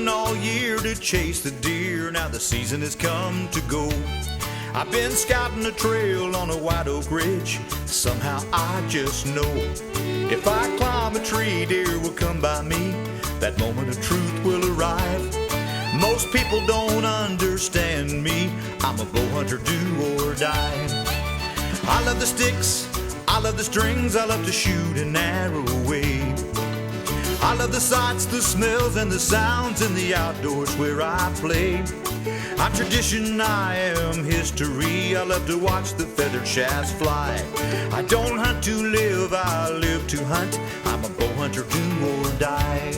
all year to chase the deer. Now the season has come to go. I've been scouting a trail on a white oak ridge. Somehow I just know if I climb a tree, deer will come by me. That moment of truth will arrive. Most people don't understand me. I'm a bow hunter, do or die. I love the sticks, I love the strings, I love to shoot an arrow away. I love the sights, the smells, and the sounds in the outdoors where I play. I'm tradition, I am history. I love to watch the feathered shafts fly. I don't hunt to live, I live to hunt. I'm a bow hunter, do or die.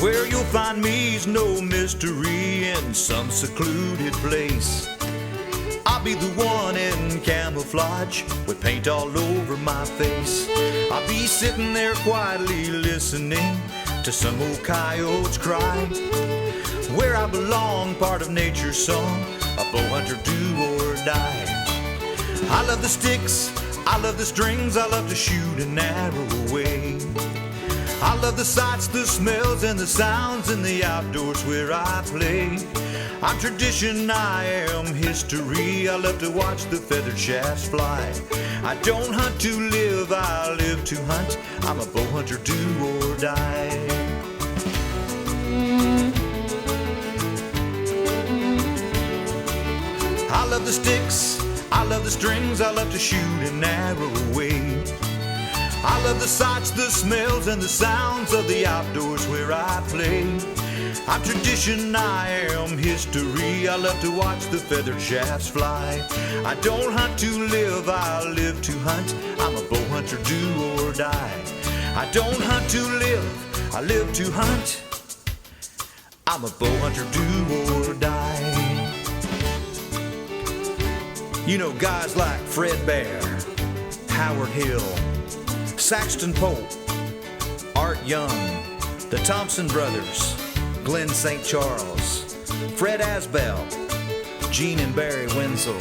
Where you'll find me's no mystery, in some secluded place. I'll be the one in camouflage with paint all over my face. I'll be sitting there quietly listening to some old coyotes cry. Where I belong, part of nature's song, a bow hunter, do or die. I love the sticks, I love the strings, I love to shoot an arrow away. I love the sights, the smells, and the sounds in the outdoors where I play. I'm tradition, I am history. I love to watch the feathered shafts fly. I don't hunt to live, I live to hunt. I'm a bow hunter, do or die. I love the sticks, I love the strings, I love to shoot an arrow away. I love the sights, the smells, and the sounds of the outdoors where I play. I'm tradition, I am history. I love to watch the feathered shafts fly. I don't hunt to live, I live to hunt. I'm a bow hunter, do or die. I don't hunt to live, I live to hunt. I'm a bow hunter, do or die. You know guys like Fred Bear, Howard Hill, Saxton Pope, Art Young, the Thompson brothers, Glenn St. Charles, Fred Asbell, Gene and Barry Wenzel.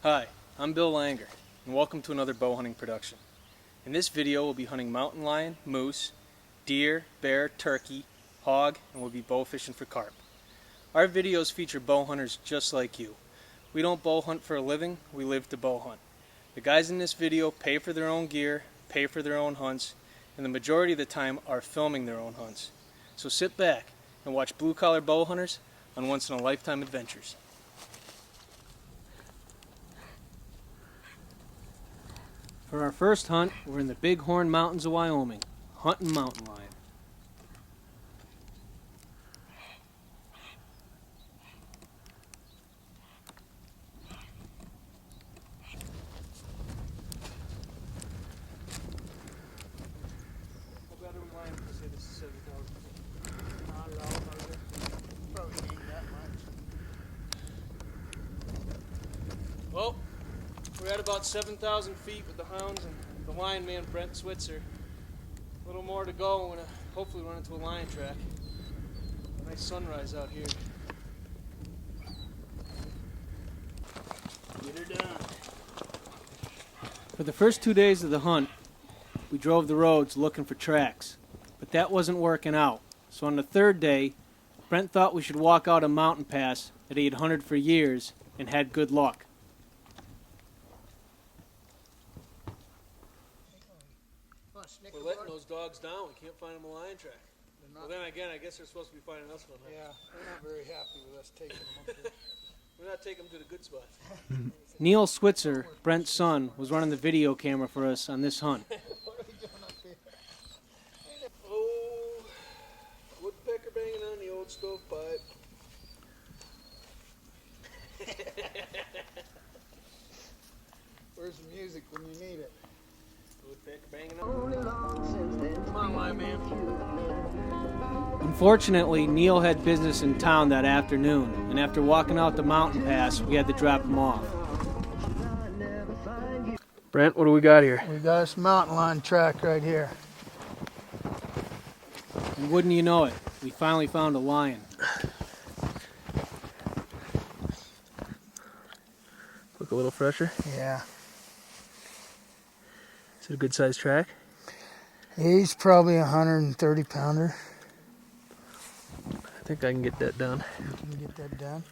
Hi, I'm Bill Langer, and welcome to another bow hunting production. In this video, we'll be hunting mountain lion, moose, deer, bear, turkey, hog, and we'll be bow fishing for carp. Our videos feature bow hunters just like you. We don't bow hunt for a living, we live to bow hunt. The guys in this video pay for their own gear, pay for their own hunts, and the majority of the time are filming their own hunts. So sit back and watch blue-collar bow hunters on once-in-a-lifetime adventures. For our first hunt, we're in the Bighorn Mountains of Wyoming, hunting mountain lion. Well, we're at about 7,000 feet with the hounds and the lion man, Brent Switzer. A little more to go. We're going to hopefully run into a lion track. Nice sunrise out here. Get her done. For the first 2 days of the hunt, we drove the roads looking for tracks, but that wasn't working out. So on the third day, Brent thought we should walk out a mountain pass that he had hunted for years and had good luck. We're letting those dogs down. We can't find them a lion track. Well, then again, I guess they're supposed to be finding us one. Huh? Yeah, they're not very happy with us taking them up there. We're not taking them to the good spot. Neil Switzer, Brent's son, was running the video camera for us on this hunt. What are we doing up here? Oh, woodpecker banging on the old stovepipe. Where's the music when you need it? Woodpecker banging on. Come on, my man. Unfortunately, Neil had business in town that afternoon, and after walking out the mountain pass, we had to drop him off. Brent, what do we got here? We got this mountain lion track right here. And wouldn't you know it, we finally found a lion. Look a little fresher. Yeah. Is it a good sized track? He's probably 130 pounder. I think I can get that done. You can get that done?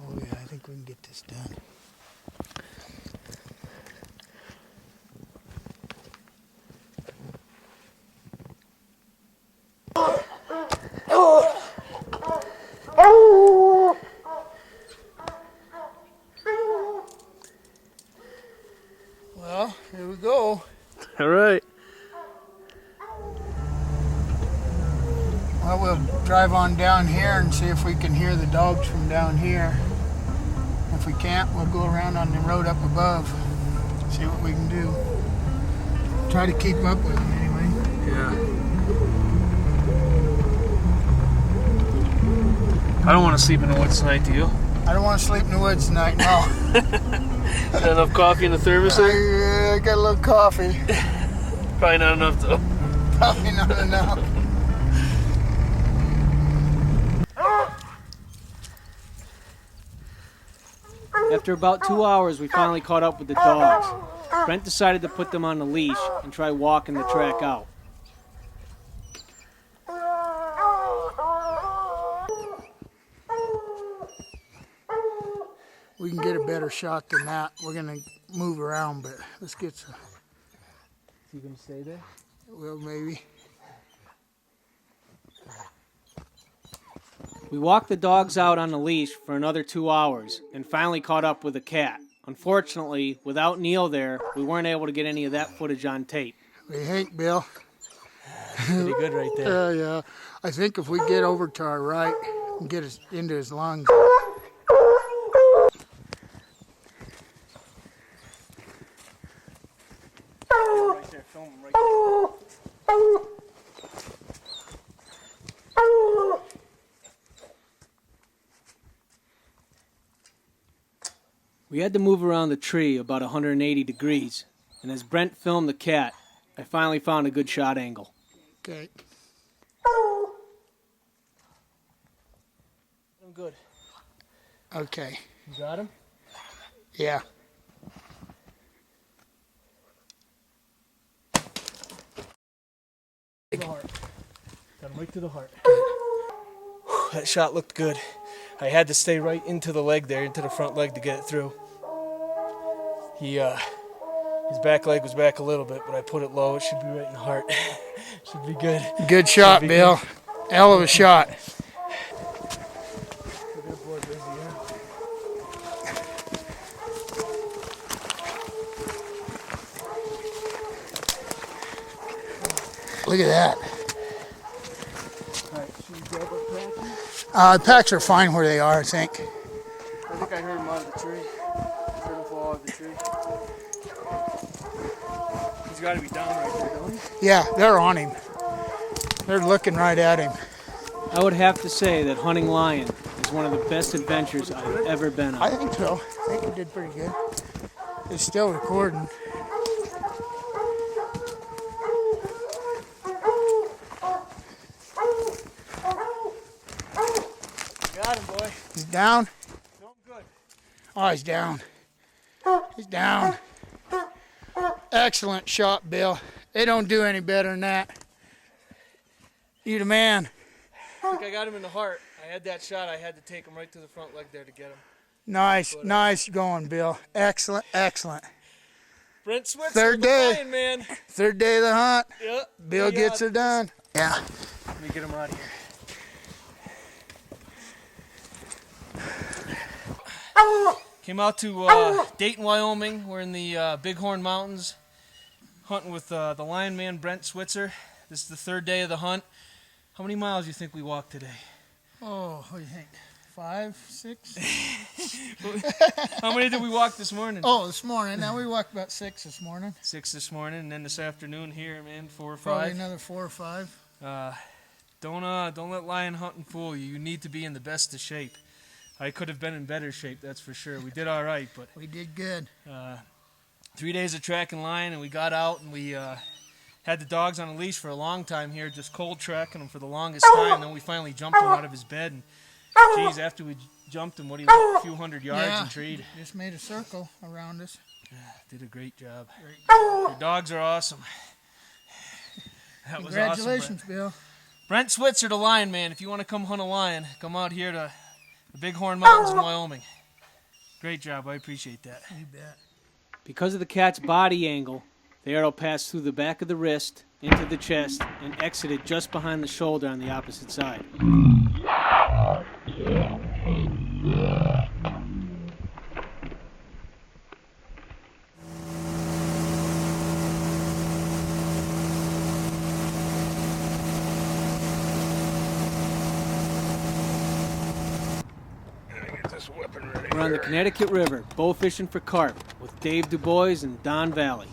Oh yeah, I think we can get this done. Well, here we go. All right. Well, we'll drive on down here and see if we can hear the dogs from down here. If we can't, we'll go around on the road up above, see what we can do. Try to keep up with them anyway. Yeah. I don't want to sleep in the woods tonight, do you? I don't want to sleep in the woods tonight, no. Got enough coffee in the thermos there? I got a little coffee. Probably not enough though. Probably not enough. After about 2 hours, we finally caught up with the dogs. Brent decided to put them on the leash and try walking the track out. We can get a better shot than that. We're gonna move around, but let's get some. Is he going to stay there? Well, maybe. We walked the dogs out on the leash for another 2 hours and finally caught up with the cat. Unfortunately, without Neil there, we weren't able to get any of that footage on tape. Hey, Hank, Bill. Pretty good right there. Yeah. I think if we get over to our right and get us into his lungs. Right there, film him right there. We had to move around the tree about 180 degrees, and as Brent filmed the cat, I finally found a good shot angle. Okay. I'm good. Okay. You got him? Yeah. To the heart. Got him right to the heart. That shot looked good. I had to stay right into the leg there, into the front leg to get it through. His back leg was back a little bit, but I put it low. It should be right in the heart. Should be good. Good shot, Bill. Good. Hell of a shot. Look at the board, busy, yeah. Look at that. All right, should we grab our patches? The packs are fine where they are, I think. I think I heard him out of the tree. Heard him fall out of the tree. He's got to be down right there, don't he? Yeah, they're on him. They're looking right at him. I would have to say that hunting lion is one of the best adventures I've ever been on. I think so. I think we did pretty good. It's still recording. Got him, boy. He's down. Feeling good. Oh, he's down. He's down. Excellent shot, Bill. They don't do any better than that. You the man. I think I got him in the heart. I had that shot. I had to take him right to the front leg there to get him. Nice going, Bill. Excellent. Brent Switzer, Third the day. lion man. Third day of the hunt. Yep. Bill gets her done. Yeah. Let me get him out of here. Came out to Dayton, Wyoming. We're in the Bighorn Mountains, hunting with the lion man Brent Switzer. This is the third day of the hunt. How many miles do you think we walked today? Oh, what do you think? 5, 6? How many did we walk this morning? Oh, this morning. Now we walked about 6 this morning. 6 this morning, and then this afternoon here, man, 4 or 5. Probably another 4 or 5. Don't let lion hunting fool you. You need to be in the best of shape. I could have been in better shape, that's for sure. We did all right, but We did good. 3 days of tracking lion, and we got out and we Had the dogs on a leash for a long time here, just cold tracking him for the longest time. Then we finally jumped him out of his bed. And geez, after we jumped him, what do you want, a few hundred yards and treed. Just made a circle around us. Did a great job. Your dogs are awesome. That was awesome. Congratulations, Bill. Brent Switzer, the Lion Man. If you want to come hunt a lion, come out here to the Bighorn Mountains in Wyoming. Great job. I appreciate that. You bet. Because of the cat's body angle, the arrow passed through the back of the wrist, into the chest, and exited just behind the shoulder on the opposite side. We're on the Connecticut River, bow fishing for carp, with Dave Du Bois and Don Valley.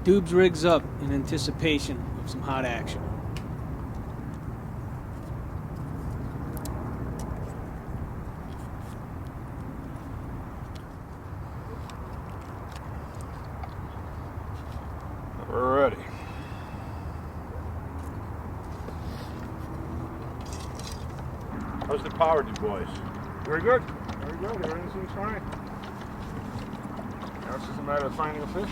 Dubes rigs up in anticipation of some hot action. We're ready. How's the power, Du Bois? Very good. Very good. Everything seems fine. Now it's just a matter of finding a fish.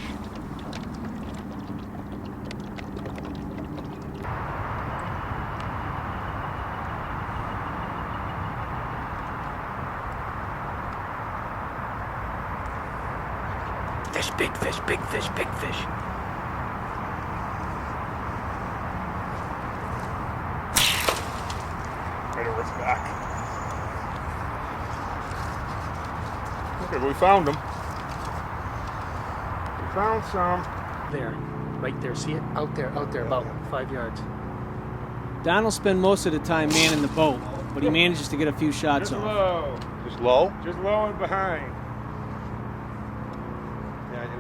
Fish, big fish, big fish, big fish. Right over its back. Okay, we found them. We found some. There, right there. See it? Out there, about 5 yards. Don will spend most of the time manning the boat, but he manages to get a few shots Just off. low. Just low? Just low and behind. Yeah, it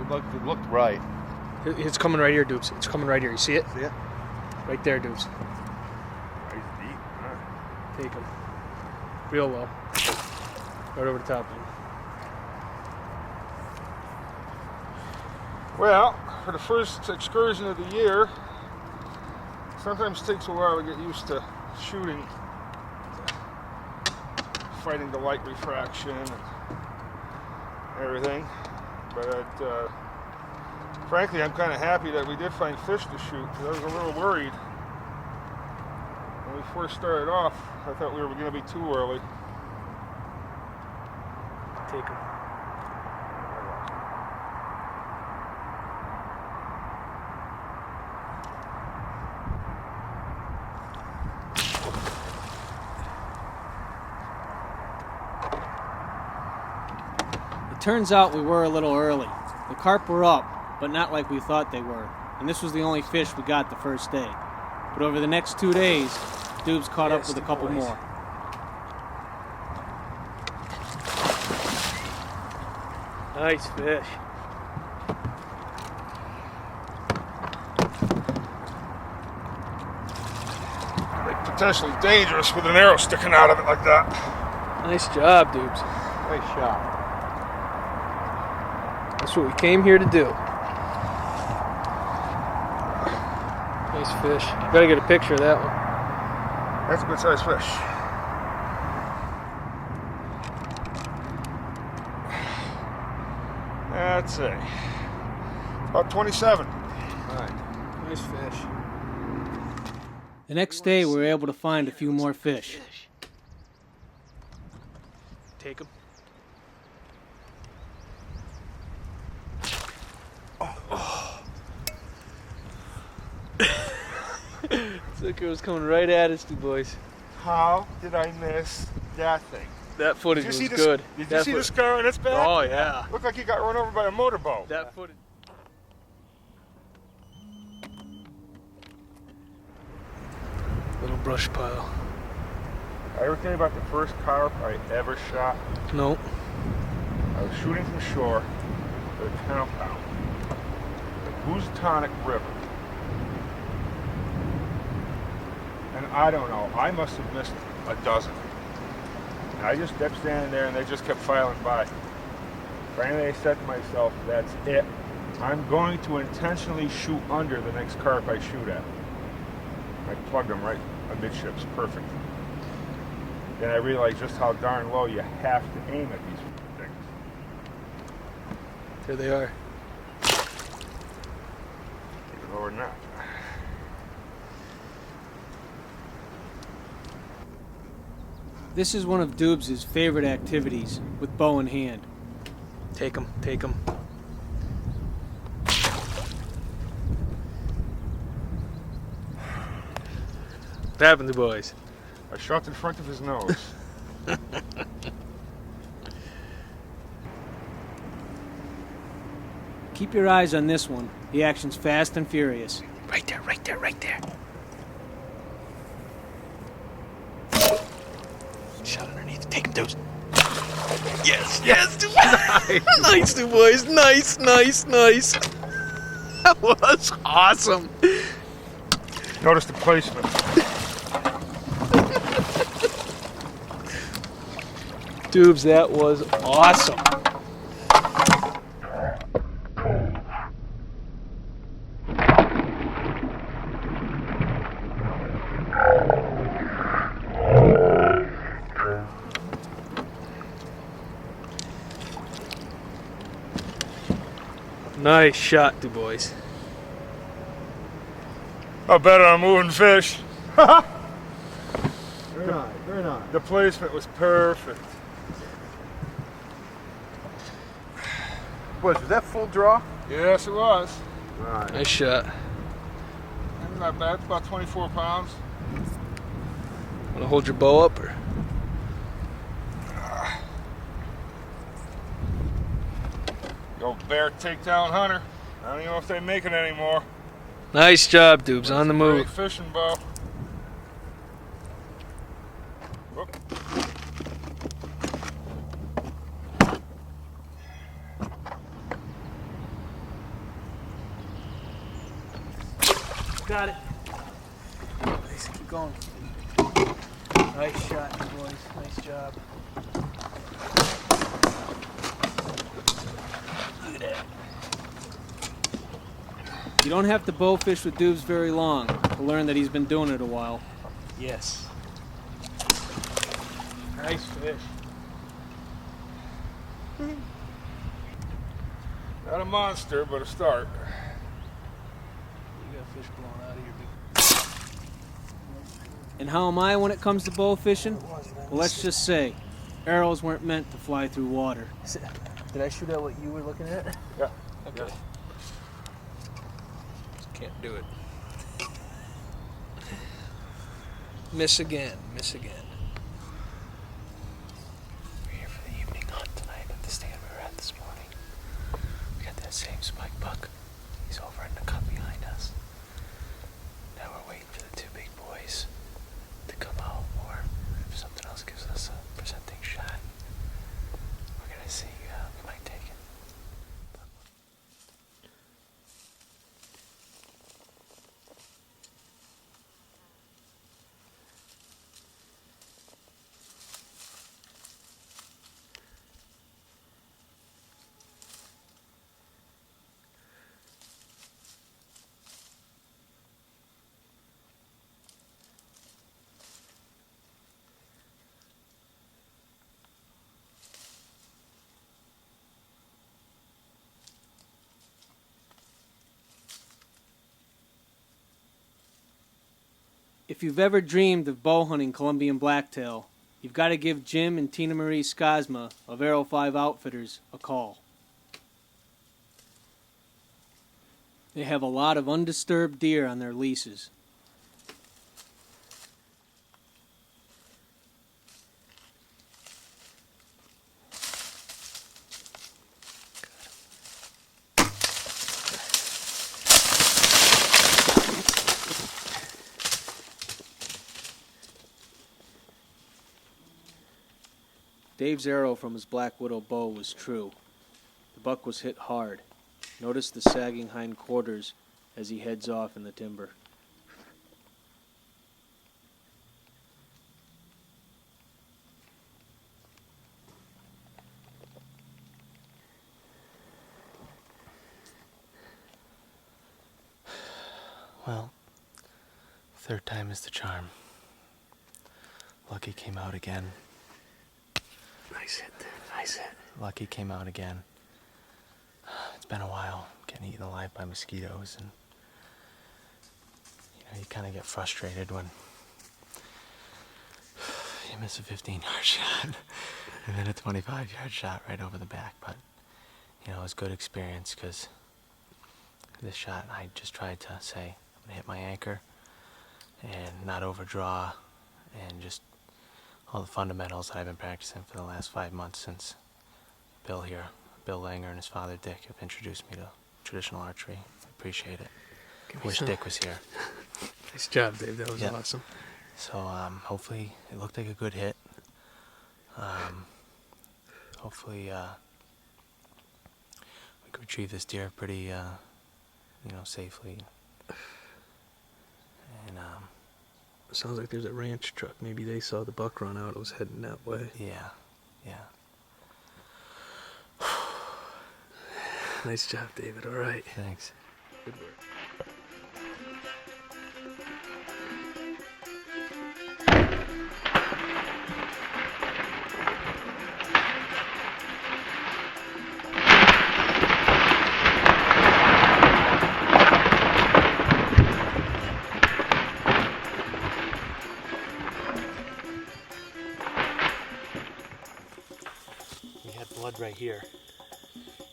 looked right. It's coming right here, Dupes. It's coming right here. You see it? See it? Right there, Dupes. Nice deep. Huh? Take him. Real low. Right over the top of him. Well, for the first excursion of the year, sometimes takes a while to get used to shooting, fighting the light refraction and everything. But frankly, I'm kind of happy that we did find fish to shoot, because I was a little worried. When we first started off, I thought we were going to be too early. Take him. It turns out we were a little early. The carp were up, but not like we thought they were. And this was the only fish we got the first day. But over the next 2 days, Dubes caught up with a couple more. Nice fish. Like potentially dangerous with an arrow sticking out of it like that. Nice job, Dubes. Nice shot. That's what we came here to do. Nice fish. Gotta get a picture of that one. That's a good sized fish. Let's see. About 27. Nice fish. The next day, we were able to find a few more fish. Take them. Sucker was coming right at us, Du Bois. How did I miss that thing? That footage was Did good. you see the scar on its back? Oh, yeah. Looked like he got run over by a motorboat. That footage. Little brush pile. I ever tell you about the first carp I ever shot? Nope. I was shooting from shore at a compound, the Housatonic River. And I don't know, I must have missed a dozen. And I just kept standing there and they just kept filing by. Finally I said to myself, that's it. I'm going to intentionally shoot under the next carp I shoot at. I plugged him right amidships, perfect. Then I realized just how darn low you have to aim at these things. There they are. Even lower than that. This is one of Dubes' favorite activities, with bow in hand. Take 'em, take 'em. What happened to boys? I shot in front of his nose. Keep your eyes on this one. The action's fast and furious. Right there, right there, right there. Shot underneath. Take him, Dubes. Yes, yes, Dubes. Nice. Nice, Dubes, boys. Nice, nice, nice. That was awesome. Notice the placement. Dubes, that was awesome. Nice shot, Du Bois. I'll bet on moving fish. Very nice, very nice. The placement was perfect. Was that full draw? Yes, it was. Right. Nice shot. Not bad. It's about 24 pounds. Want to hold your bow up, or? Go bear takedown hunter. I don't even know if they make it anymore. Nice job, Dubes. On the move. Great fishing bow. Whoop. Got it. Nice. Keep going. Nice shot, Du Bois. Nice job. Look at that. You don't have to bowfish with Dubes very long to learn that he's been doing it a while. Yes. Nice fish. Not a monster, but a start. You got fish blowing out of your big. And how am I when it comes to bow fishing? Well, let's just say, arrows weren't meant to fly through water. Did I shoot at what you were looking at? Yeah. Okay. Yeah. Just can't do it. Miss again. Miss again. We're here for the evening hunt tonight at the stand we were at this morning. We got that same spike buck. He's over in the cut behind us. Now we're waiting for the two big boys to come out, or if something else gives us a presenting shot, we're gonna see. We might take it. If you've ever dreamed of bow hunting Colombian blacktail, you've got to give Jim and Tina Marie Skazma of Arrow 5 Outfitters a call. They have a lot of undisturbed deer on their leases. Dave's arrow from his Black Widow bow was true. The buck was hit hard. Notice the sagging hind quarters as he heads off in the timber. Well, third time is the charm. Lucky came out again. Nice hit. Nice hit. Lucky came out again. It's been a while getting eaten alive by mosquitoes, and you kind of get frustrated when you miss a 15-yard shot and then a 25-yard shot right over the back. But it was a good experience, because this shot I just tried to say I'm gonna hit my anchor and not overdraw, and just all the fundamentals that I've been practicing for the last 5 months since Bill Langer and his father Dick have introduced me to traditional archery. I appreciate it. Wish Dick was here. Nice job, Dave. That was Yep. awesome. So hopefully it looked like a good hit. Hopefully we could retrieve this deer pretty safely. And Sounds like there's a ranch truck. Maybe they saw the buck run out. It was heading that way. yeah. Nice job, David. All right. Thanks. Good work. We had blood right here,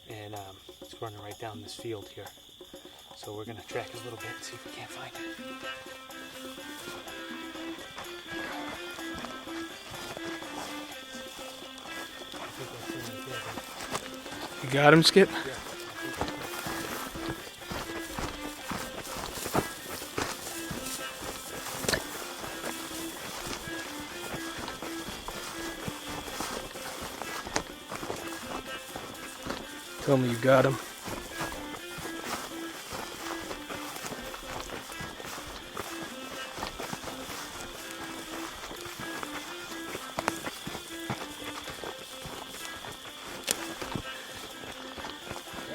and it's running right down this field here. So we're gonna track it a little bit and see if we can't find it. I think that's it right there, You got him, Skip? but- Yeah. Tell me you got him.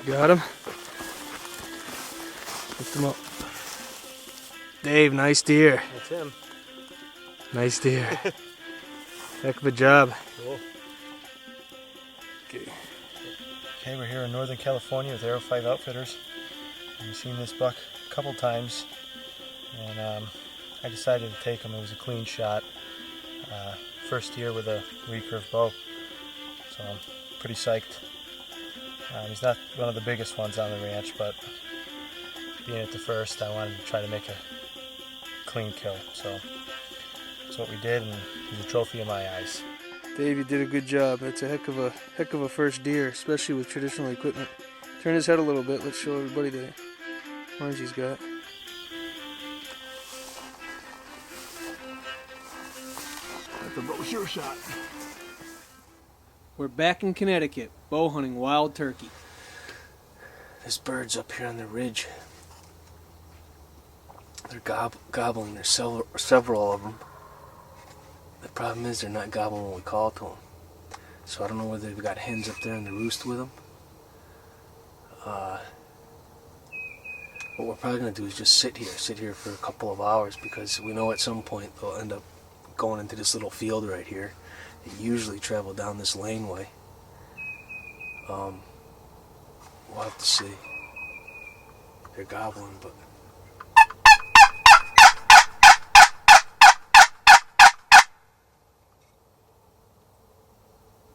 You got him? Lift him up. Dave, nice deer. That's him. Nice deer. Heck of a job. Cool. Okay, we're here in Northern California with Aero 5 Outfitters. We've seen this buck a couple times, and I decided to take him. It was a clean shot. First year with a recurve bow, so I'm pretty psyched. He's not one of the biggest ones on the ranch, but being at the first, I wanted to try to make a clean kill. So that's what we did, and he's a trophy in my eyes. Dave, you did a good job. That's a heck of a first deer, especially with traditional equipment. Turn his head a little bit. Let's show everybody the horns he's got. That's a brochure shot. We're back in Connecticut, bow hunting wild turkey. This bird's up here on the ridge. They're gobbling. There's several of them. The problem is they're not gobbling when we call to them. So I don't know whether they've got hens up there in the roost with them. What we're probably going to do is just sit here for a couple of hours, because we know at some point they'll end up going into this little field right here. They usually travel down this laneway. We'll have to see. They're gobbling, but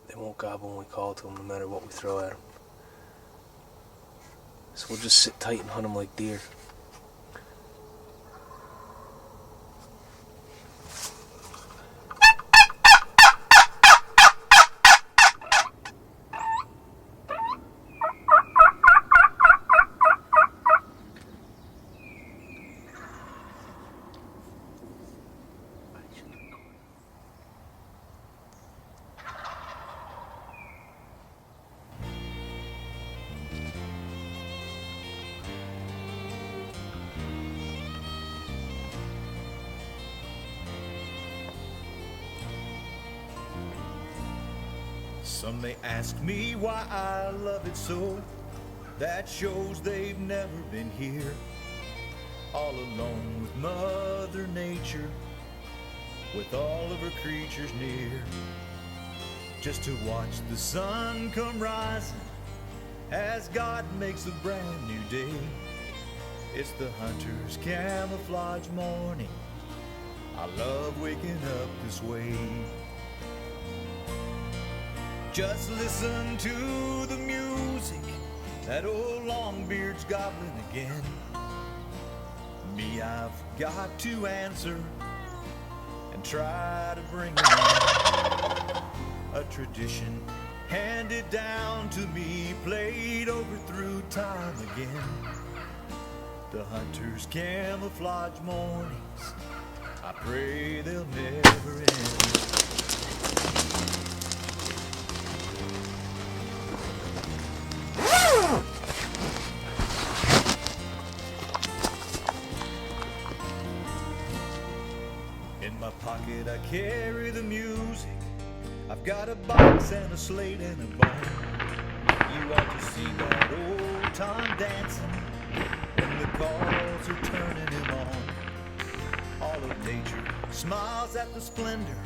they won't gobble when we call to them, no matter what we throw at them. So we'll just sit tight and hunt them like deer. Some may ask me why I love it so. That shows they've never been here. all alone with Mother Nature, with all of her creatures near, just to watch the sun come rising as God makes a brand new day. It's the hunter's camouflage morning. I love waking up this way. Just listen to the music, that old Longbeard's gobbling again. Me, I've got to answer and try to bring it in. A tradition handed down to me, played over through time again. The hunter's camouflage mornings, I pray they'll never end. In my pocket I carry the music. I've got a box and a slate and a bone. You ought to see that old time dancing when the calls are turning him on. All of nature smiles at the splendor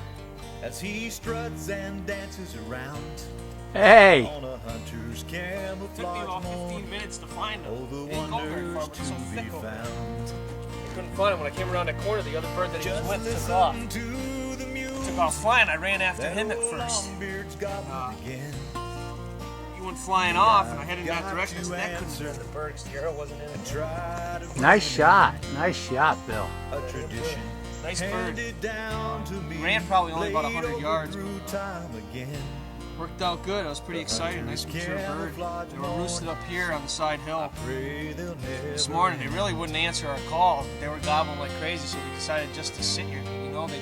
as he struts and dances around. Hey! On a hunter's It took me camouflage about 15 morning, minutes to find oh, him. the They didn't go very far, wonders but to so be thick over there. found. I couldn't find him. When I came around that corner, the other bird that he was Just with took listen off. to the music. Took off flying. I ran after That him at old first. Longbeard's gobbling again. He went flying off, and I headed in that Got direction. to So that couldn't answer. have been the bird, 'cause the arrow wasn't in it. Try to bring Nice it shot. Nice shot, Bill. in. A tradition Nice bird. handed down to me. Ran probably only about played 100 over yards, through time again. Worked out good. I was pretty excited. Nice mature bird. They were roosted up here on the side hill. Pray they'll never This morning, they really wouldn't answer our calls. They were gobbling like crazy, so we decided just to sit here. You know, they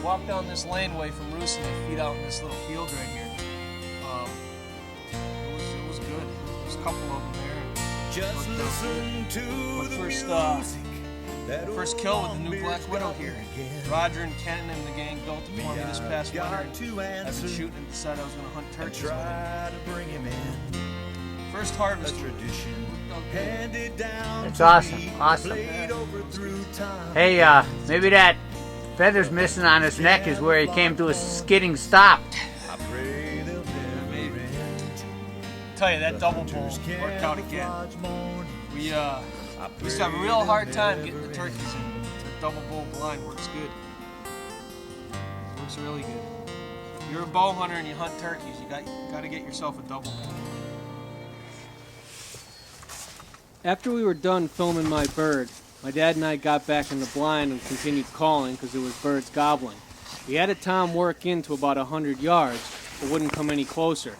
walk down this laneway from roosting. They feed out in this little field right here. It was good. There's a couple of them there. and just worked out listen to My the first, music. That First old kill with the new Longbeard's Black Widow here. gobbling again. Roger and Ken and the gang built it for me this past winter. Got to I've been answer shooting and decided I was going to hunt and turkeys with it. try to bring him in. First A harvest. tradition Worked out good. handed down It's to awesome, me, awesome. played over through time. Hey, maybe that feather's missing on his neck is where he came to a skidding stop. I pray they'll never Maybe. end. Tell you, that The double bull hunter's worked out again. camouflage morning, We used I to have a pray real they'll hard time never getting the turkeys end. in. The double bull blind works good. Works really good. If you're a bow hunter and you hunt turkeys, you got to get yourself a double bull. After we were done filming my bird, my dad and I got back in the blind and continued calling because there was birds gobbling. We had a tom work in to about 100 yards, but wouldn't come any closer.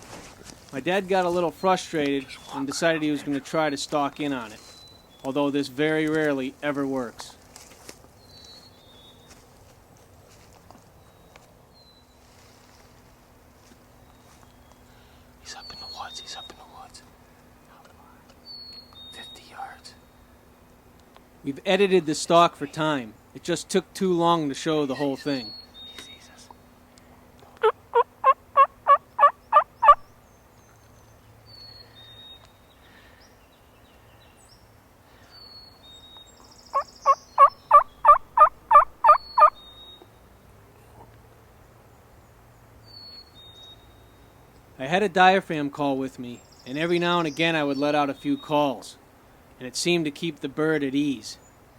My dad got a little frustrated and decided he was going to try to stalk in on it, although this very rarely ever works. He's up in the woods, he's up in the woods. 50 yards. We've edited the stalk for time. It just took too long to show the whole thing. He sees us. I had a diaphragm call with me, and every now and again I would let out a few calls, and it seemed to keep the bird at ease,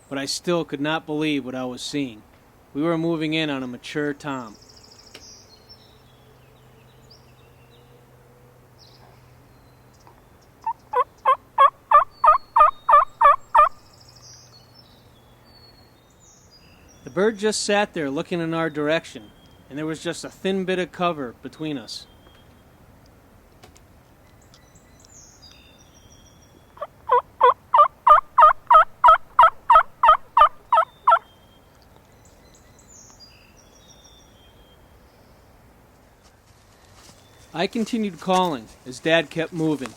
but I still could not believe what I was seeing. We were moving in on a mature tom. The bird just sat there looking in our direction, and there was just a thin bit of cover between us. I continued calling as Dad kept moving.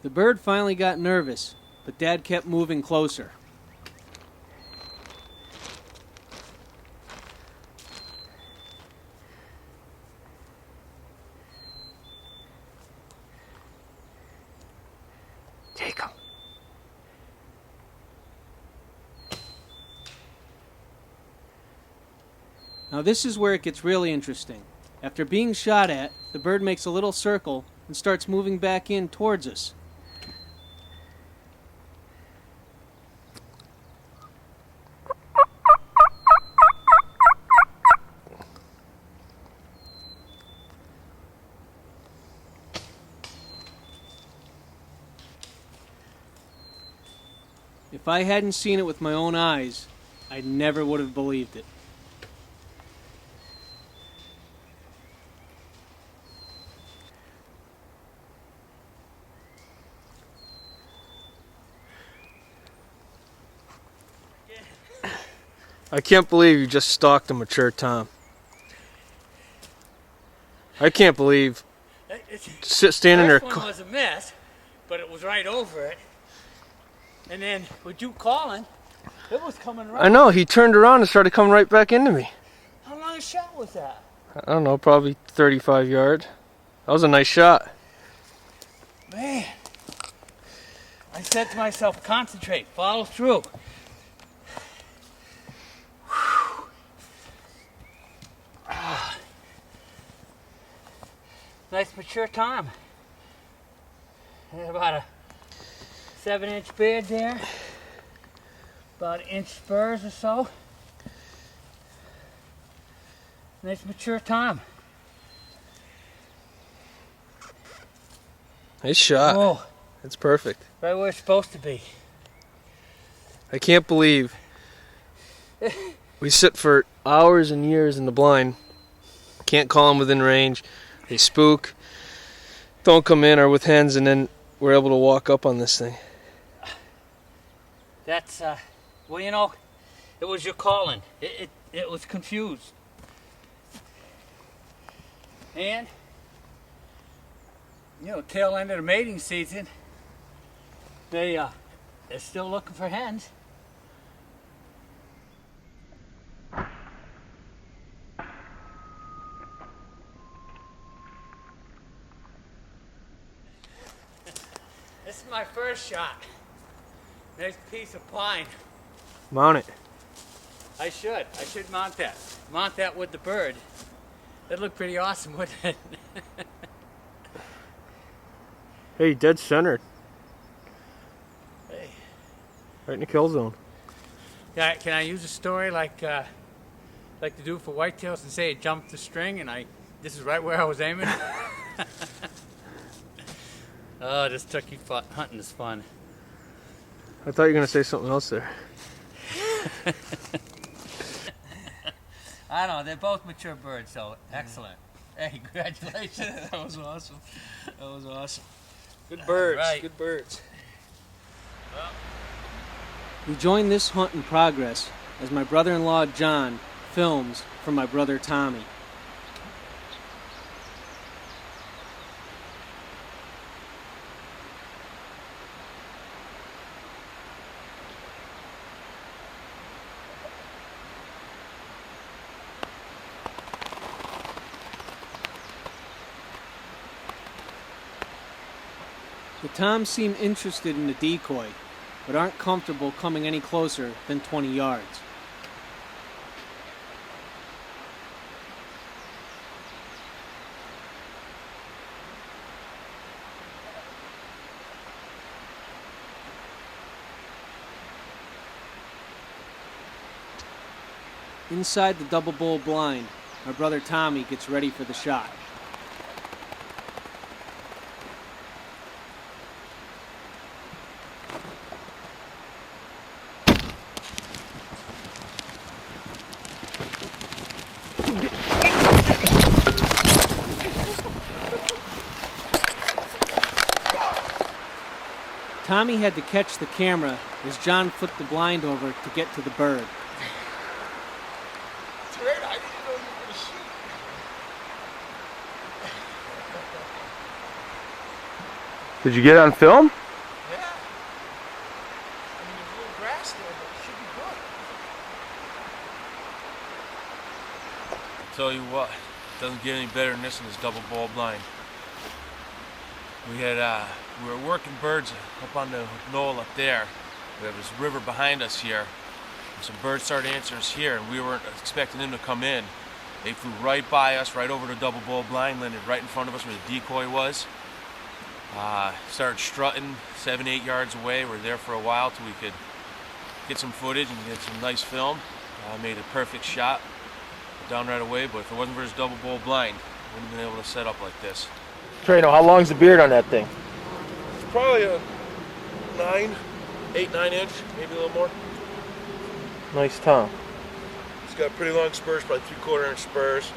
The bird finally got nervous but Dad kept moving closer. Take him. Now this is where it gets really interesting. After being shot at, the bird makes a little circle and starts moving back in towards us. If I hadn't seen it with my own eyes, I never would have believed it. I can't believe you just stalked a mature tom. I can't believe standing there. The first one was a miss, but it was right over it. And then with you calling, it was coming right. I know, he turned around and started coming right back into me. How long a shot was that? I don't know, probably 35 yards. That was a nice shot. Man, I said to myself, concentrate, follow through. Nice mature tom. About a 7-inch beard there. About 1-inch spurs or so. Nice mature tom. Nice shot. Oh, It's perfect. right where it's supposed to be. I can't believe we sit for hours and years in the blind. Can't call them within range. They spook, don't come in, or with hens, and then we're able to walk up on this thing. That's, well, you know, it was your calling. It was confused. And, you know, tail end of the mating season, they're still looking for hens. This is my first shot. Nice piece of pine. Mount it. I should mount that. Mount that with the bird. That'd look pretty awesome, wouldn't it? Hey, dead centered. Hey. Right in the kill zone. Can I use a story like to do for whitetails and say it jumped the string and this is right where I was aiming? Oh, this turkey hunting is fun. I thought you were going to say something else there. I don't know, they're both mature birds, so excellent. Hey, congratulations. That was awesome. That was awesome. Good birds. Right. Good birds. We join this hunt in progress as my brother-in-law John films for my brother Tommy. The toms seem interested in the decoy, but aren't comfortable coming any closer than 20 yards. Inside the double bull blind, my brother Tommy gets ready for the shot. Tommy had to catch the camera as John flipped the blind over to get to the bird. I didn't know you were going to shoot. Did you get it on film? Yeah. tell you what, it doesn't get any better than this in this double ball blind. We were working birds up on the knoll up there. We have this river behind us here. And some birds started answering us here, and we weren't expecting them to come in. They flew right by us, right over the double ball blind, landed right in front of us where the decoy was. Started strutting 7-8 yards away. We were there for a while till we could get some footage and get some nice film. Made a perfect shot down right away, but if it wasn't for this double ball blind, we wouldn't have been able to set up like this. Trano, how long's the beard on that thing? It's probably a 8, 9 inch, maybe a little more. Nice tongue. It's got pretty long spurs, probably 3/4 inch spurs.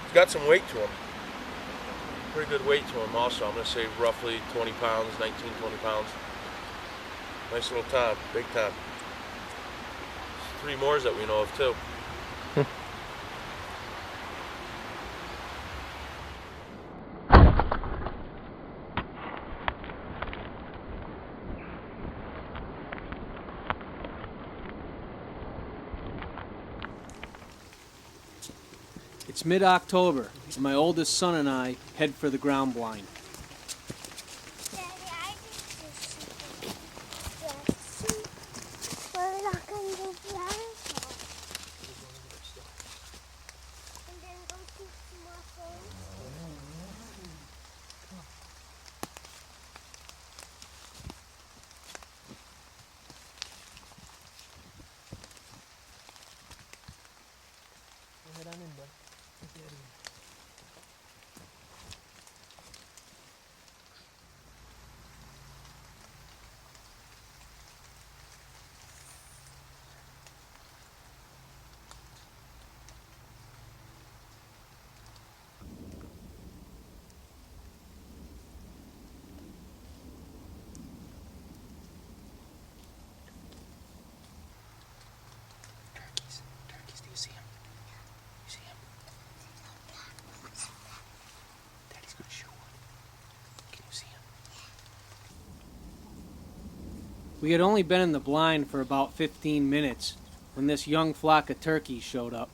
It's got some weight to him. Pretty good weight to him also. I'm going to say roughly 20 pounds, 19, 20 pounds. Nice little tom, big tom. 3 more that we know of too. It's mid-October, and my oldest son and I head for the ground blind. Daddy, I just we're not going to do flowers. And then go to some more things. Head on in, bud. Turkeys, do you see him? You see him? Daddy's gonna shoot one. Can you see him? We had only been in the blind for about 15 minutes when this young flock of turkeys showed up.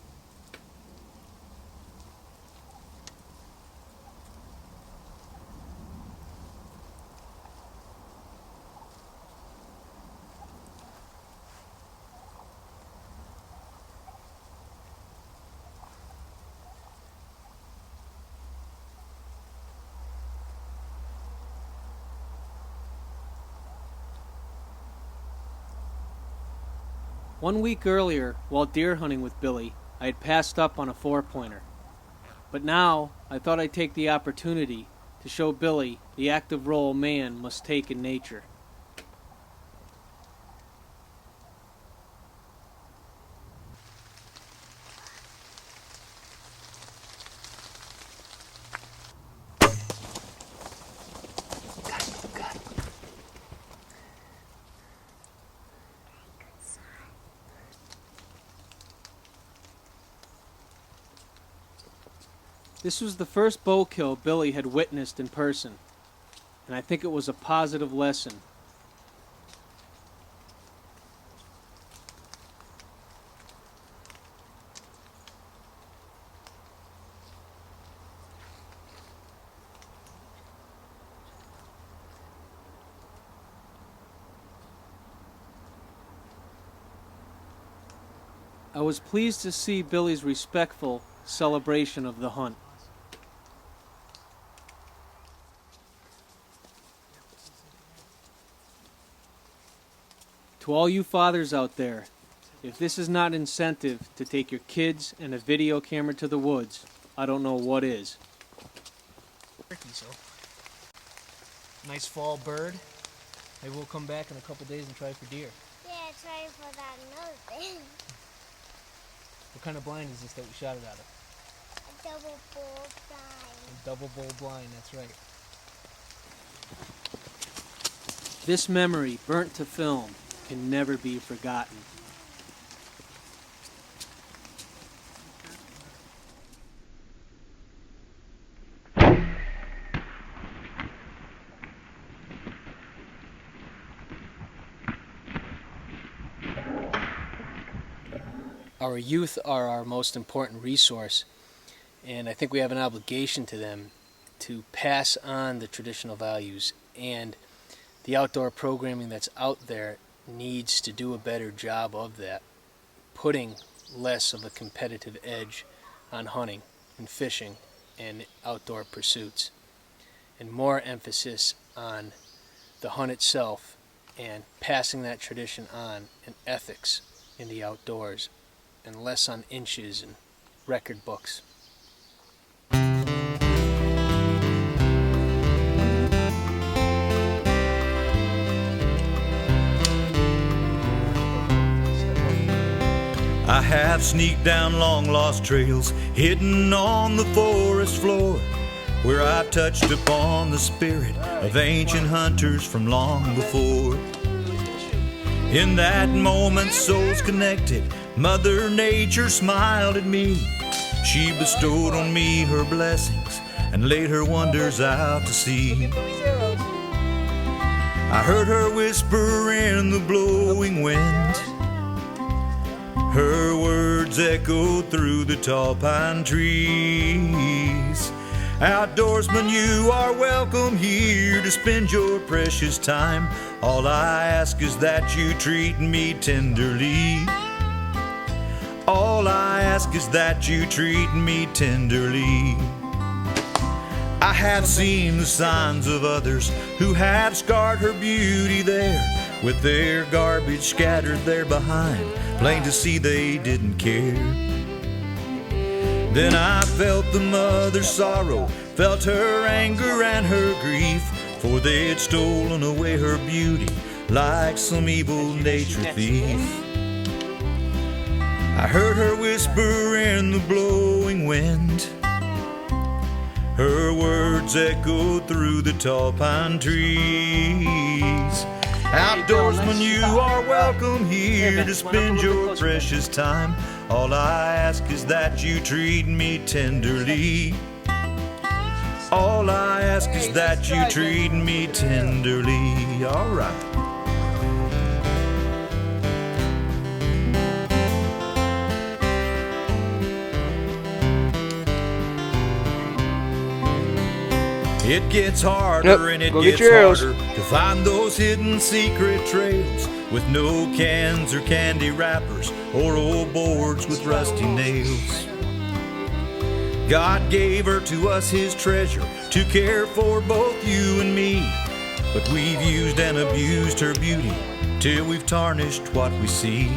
One week earlier, while deer hunting with Billy, I had passed up on a 4-pointer. But now, I thought I'd take the opportunity to show Billy the active role man must take in nature. This was the first bow kill Billy had witnessed in person, and I think it was a positive lesson. I was pleased to see Billy's respectful celebration of the hunt. To all you fathers out there, if this is not incentive to take your kids and a video camera to the woods, I don't know what is. Nice fall bird. Maybe we'll come back in a couple days and try for deer. Yeah, try for that another thing. What kind of blind is this that we shot it out of? A double bull blind. A double bull blind, that's right. This memory, burnt to film, can never be forgotten. Our youth are our most important resource, And I think we have an obligation to them to pass on the traditional values, and the outdoor programming that's out there needs to do a better job of that, putting less of a competitive edge on hunting and fishing and outdoor pursuits, and more emphasis on the hunt itself and passing that tradition on and ethics in the outdoors, and less on inches and record books. I have sneaked down long-lost trails, hidden on the forest floor, where I touched upon the spirit of ancient hunters from long before. In that moment, souls connected, Mother Nature smiled at me. She bestowed on me her blessings and laid her wonders out to sea. I heard her whisper in the blowing wind. Her words echoed through the tall pine trees. Outdoorsman, you are welcome here to spend your precious time. All I ask is that you treat me tenderly. All I ask is that you treat me tenderly. I have seen the signs of others who have scarred her beauty there, with their garbage scattered there behind, plain to see they didn't care. Then I felt the mother's sorrow, felt her anger and her grief, for they had stolen away her beauty like some evil nature thief. I heard her whisper in the blowing wind. Her words echoed through the tall pine trees. Outdoorsman, you are welcome here to spend your precious time. All I ask is that you treat me tenderly. All I ask is that you treat me tenderly. All right. It gets harder and it gets harder to find those hidden secret trails with no cans or candy wrappers or old boards with rusty nails. God gave her to us his treasure to care for both you and me, but we've used and abused her beauty till we've tarnished what we see.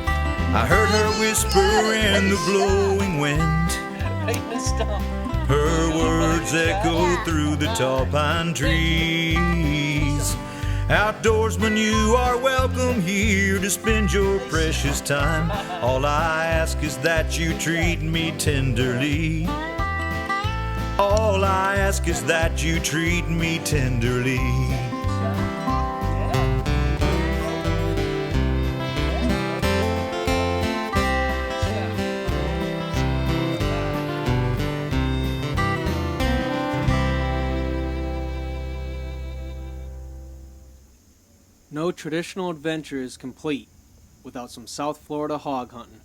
I heard her whisper in the blowing wind. Her words echoed through the tall pine trees. Outdoorsman, you are welcome here to spend your precious time. All I ask is that you treat me tenderly. All I ask is that you treat me tenderly. No traditional adventure is complete without some South Florida hog hunting.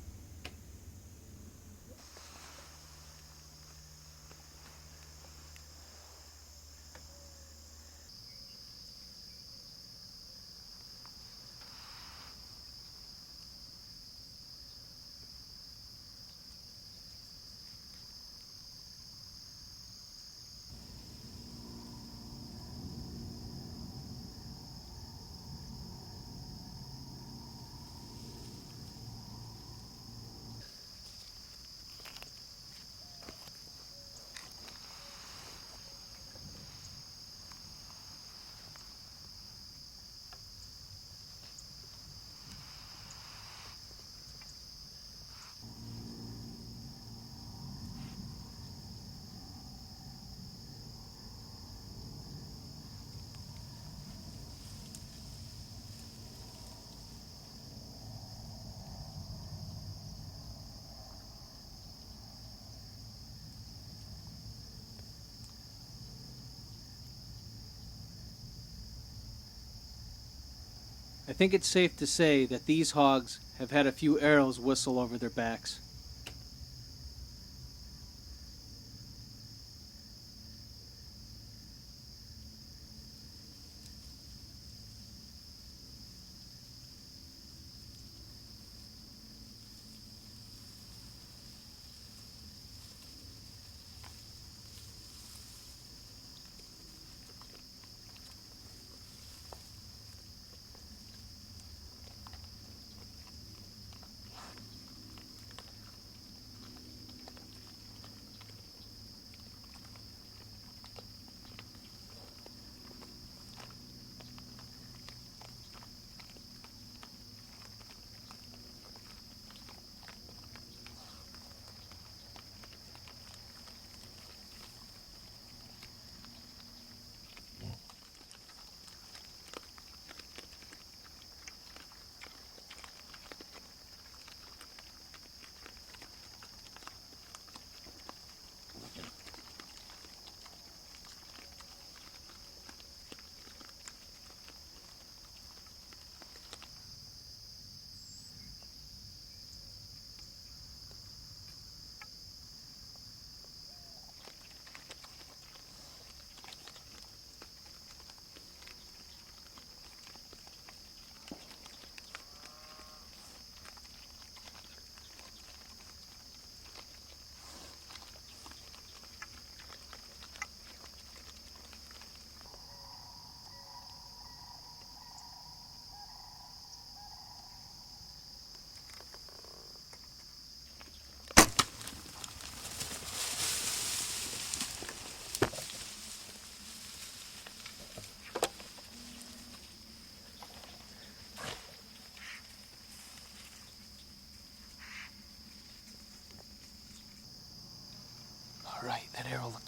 I think it's safe to say that these hogs have had a few arrows whistle over their backs.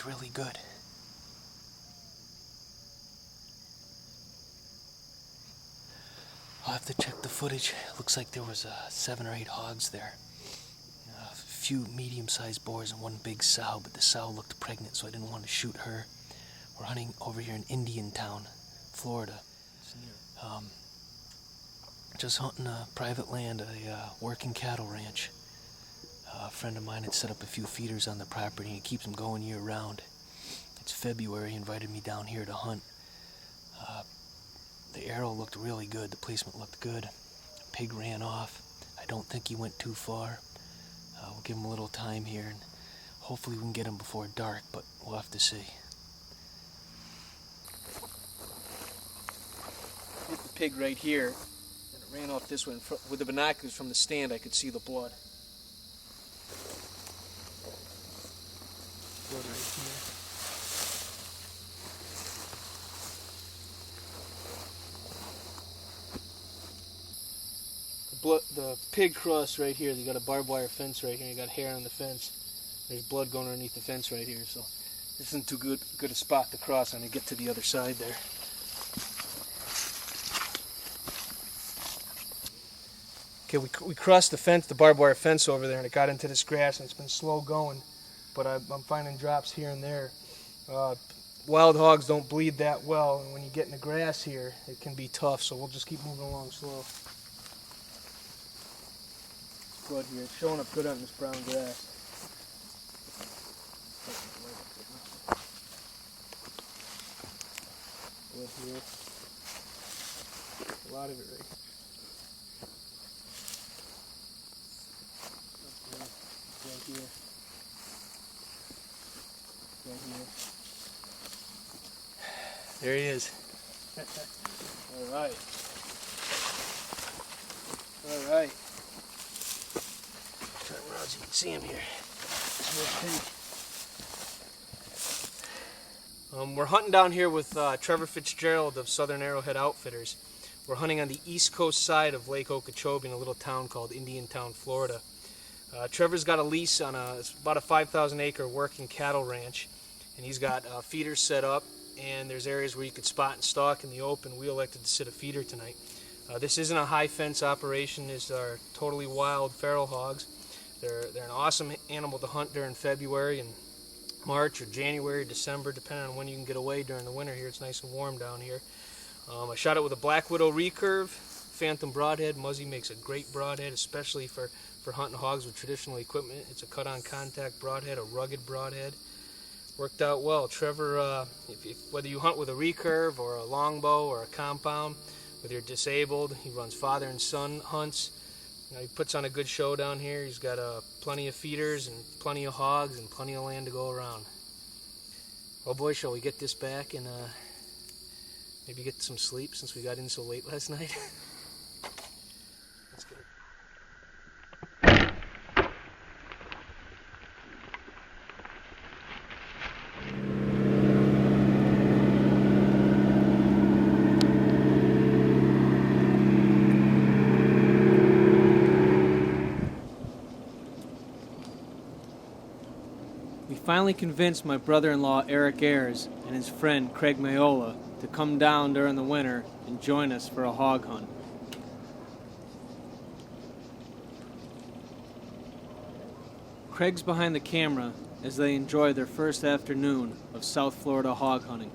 looked really good. I'll have to check the footage. Looks like there was 7 or 8 hogs there. A few medium-sized boars and one big sow, but the sow looked pregnant, so I didn't want to shoot her. We're hunting over here in Indiantown, Florida. Just hunting private land, a working cattle ranch. A friend of mine had set up a few feeders on the property, and he keeps them going year-round. It's February. He invited me down here to hunt. The arrow looked really good. The placement looked good. Pig ran off. I don't think he went too far. We'll give him a little time here, and hopefully we can get him before dark, but we'll have to see. Hit the pig right here, and it ran off this way. With the binoculars from the stand, I could see the blood. Blood right here. The pig crossed right here. They got a barbed wire fence right here. You got hair on the fence. There's blood going underneath the fence right here. So this isn't too good a spot to cross on to get to the other side there. Okay, we crossed the fence, the barbed wire fence over there, and it got into this grass, and it's been slow going. But I'm finding drops here and there. Wild hogs don't bleed that well, and when you get in the grass here, it can be tough. So we'll just keep moving along slow. Blood here. It's showing up good on this brown grass. Blood here. A lot of it right here. Right here. There he is. All right. All right. Turn around so you can see him here. We're hunting down here with Trevor Fitzgerald of Southern Arrowhead Outfitters. We're hunting on the east coast side of Lake Okeechobee in a little town called Indiantown, Florida. Trevor's got a lease on about a 5,000 acre working cattle ranch, and he's got feeders set up, and there's areas where you could spot and stalk in the open. We elected to sit a feeder tonight. This isn't a high fence operation. These are totally wild feral hogs. They're an awesome animal to hunt during February and March or January, December, depending on when you can get away during the winter here. It's nice and warm down here. I shot it with a Black Widow recurve, Phantom broadhead. Muzzy makes a great broadhead, especially for hunting hogs with traditional equipment. It's a cut-on contact broadhead, a rugged broadhead. Worked out well. Trevor, whether you hunt with a recurve or a longbow or a compound, whether you're disabled, he runs father and son hunts. He puts on a good show down here. He's got plenty of feeders and plenty of hogs and plenty of land to go around. Well, boys, shall we get this back and maybe get some sleep since we got in so late last night? Let's get it. We finally convinced my brother-in-law Eric Ayers and his friend Craig Mayola to come down during the winter and join us for a hog hunt. Craig's behind the camera as they enjoy their first afternoon of South Florida hog hunting.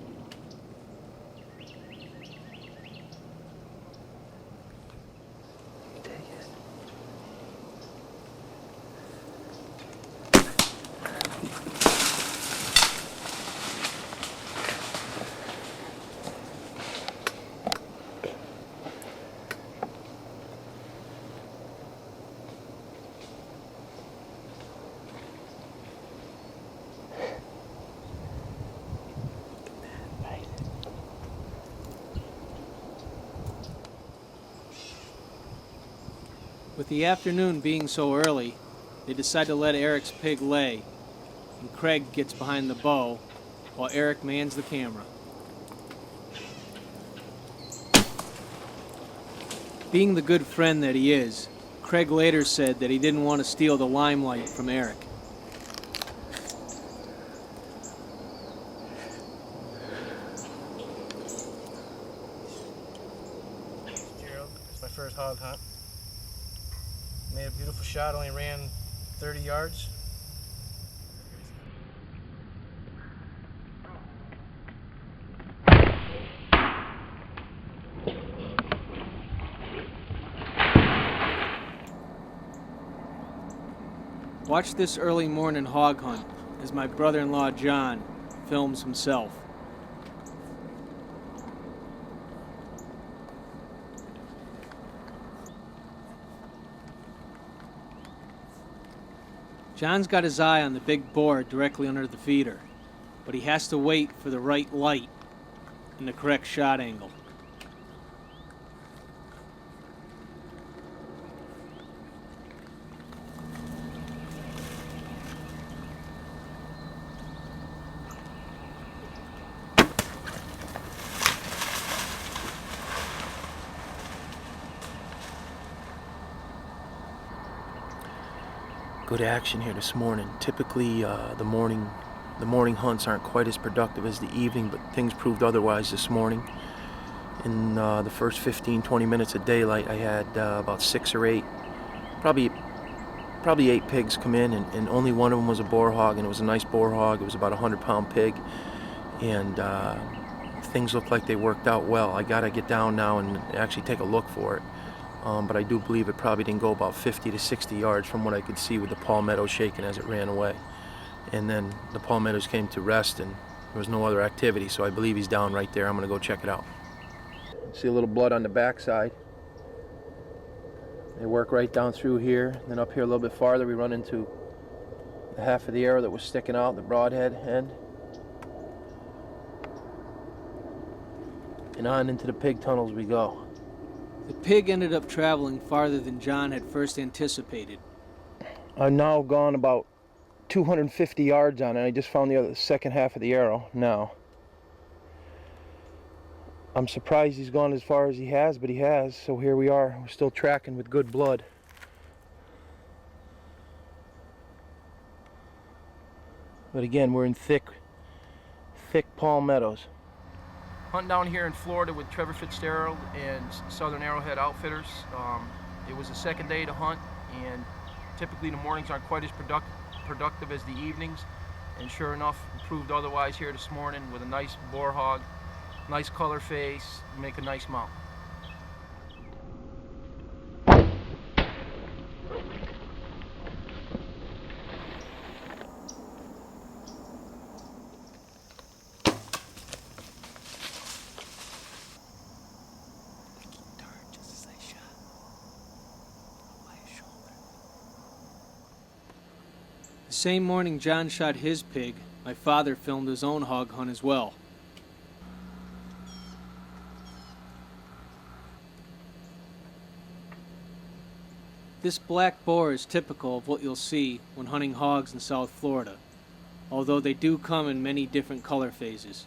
With the afternoon being so early, they decide to let Eric's pig lay, and Craig gets behind the bow while Eric mans the camera. Being the good friend that he is, Craig later said that he didn't want to steal the limelight from Eric. first hog hunt. Made a beautiful shot, only ran 30 yards. Watch this early morning hog hunt as my brother-in-law John films himself. John's got his eye on the big boar directly under the feeder, but he has to wait for the right light and the correct shot angle. Good action here this morning. Typically the morning hunts aren't quite as productive as the evening, but things proved otherwise this morning. In the first 15-20 minutes of daylight, I had about 6 or 8, probably 8 pigs come in, and only one of them was a boar hog, and it was a nice boar hog. It was about a 100-pound pig, and things looked like they worked out well. I gotta get down now and actually take a look for it. But I do believe it probably didn't go about 50 to 60 yards from what I could see with the palmetto shaking as it ran away. And then the palmettos came to rest and there was no other activity, so I believe he's down right there. I'm going to go check it out. See a little blood on the backside. They work right down through here. Then up here a little bit farther we run into the half of the arrow that was sticking out, the broadhead end. And on into the pig tunnels we go. The pig ended up traveling farther than John had first anticipated. I've now gone about 250 yards on it. I just found the second half of the arrow now. I'm surprised he's gone as far as he has, but he has. So here we are. We're still tracking with good blood. But again, we're in thick palmettos. Hunting down here in Florida with Trevor Fitzgerald and Southern Arrowhead Outfitters. It was the second day to hunt, and typically the mornings aren't quite as productive as the evenings. And sure enough, it proved otherwise here this morning with a nice boar hog, nice color face, make a nice mount. The same morning John shot his pig, my father filmed his own hog hunt as well. This black boar is typical of what you'll see when hunting hogs in South Florida, although they do come in many different color phases.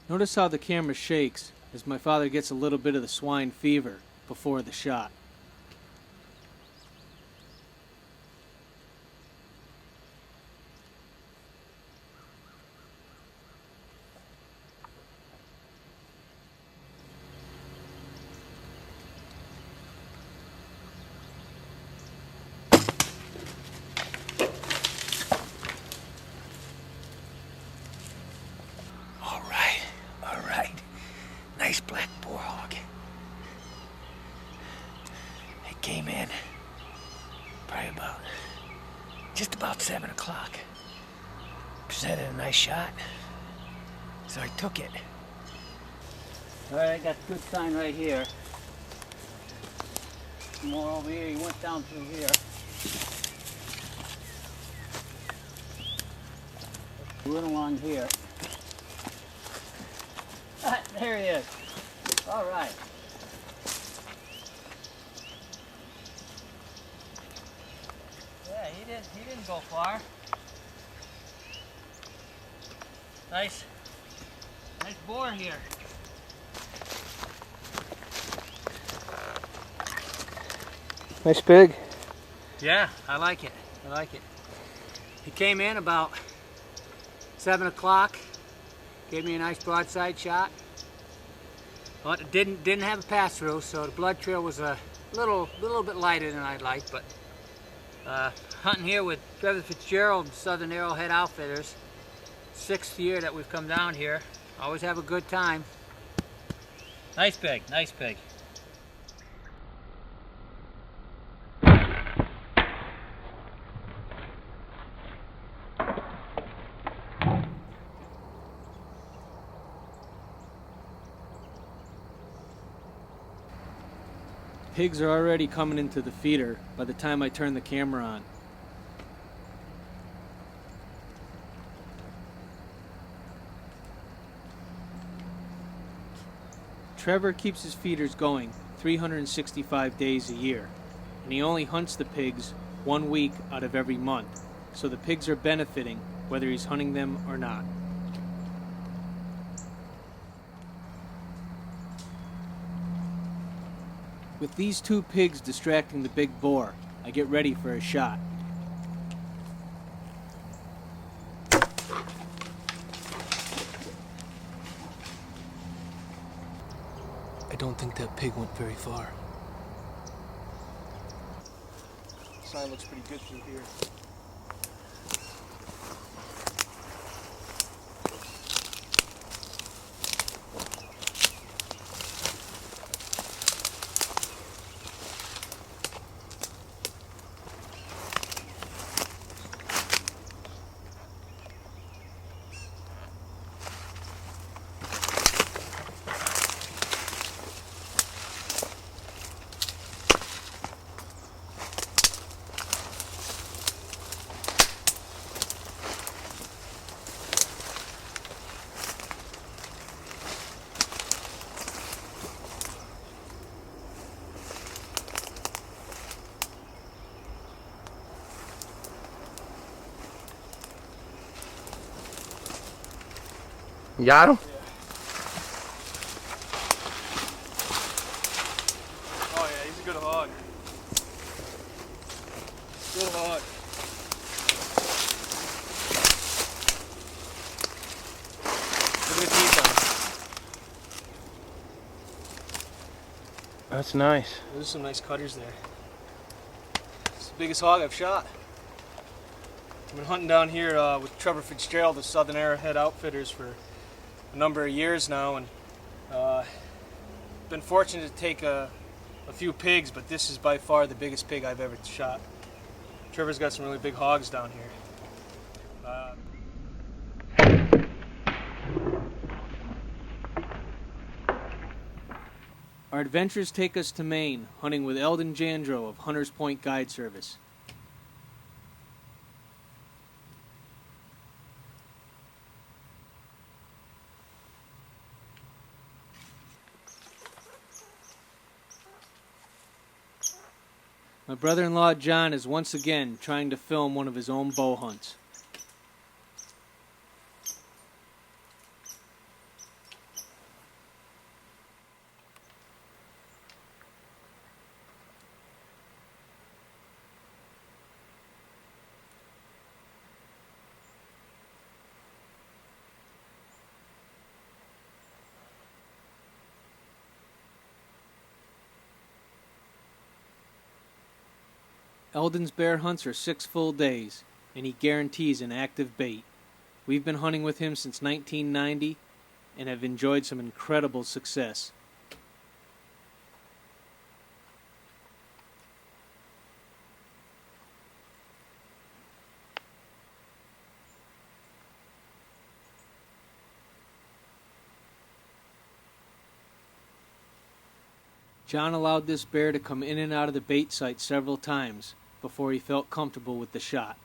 Notice how the camera shakes as my father gets a little bit of the swine fever before the shot. Nice black boar hog. It came in probably just about 7 o'clock. Presented a nice shot, so I took it. All right, I got a good sign right here. More over here, he went down through here. He went along here. Ah, there he is. All right. Yeah, he didn't go far. Nice boar here. Nice pig. Yeah, I like it. He came in about 7 o'clock. Gave me a nice broadside shot. But it didn't have a pass through, so the blood trail was a little bit lighter than I'd like. But hunting here with Trevor Fitzgerald and Southern Arrowhead Outfitters, 6th year that we've come down here. Always have a good time. Nice pig, nice pig. Pigs are already coming into the feeder by the time I turn the camera on. Trevor keeps his feeders going 365 days a year, and he only hunts the pigs 1 week out of every month, so the pigs are benefiting whether he's hunting them or not. With these 2 pigs distracting the big boar, I get ready for a shot. I don't think that pig went very far. Sign looks pretty good through here. You got him? Oh yeah, he's a good hog. Good hog. Look at the teeth on him. That's nice. There's some nice cutters there. It's the biggest hog I've shot. I've been hunting down here with Trevor Fitzgerald of Southern Arrowhead Outfitters for a number of years now, and been fortunate to take a few pigs, but this is by far the biggest pig I've ever shot. Trevor's got some really big hogs down here. Our adventures take us to Maine, hunting with Eldon Jandro of Hunters Point Guide Service. My brother-in-law John is once again trying to film one of his own bow hunts. Eldon's bear hunts are 6 full days, and he guarantees an active bait. We've been hunting with him since 1990 and have enjoyed some incredible success. John allowed this bear to come in and out of the bait site several times before he felt comfortable with the shot.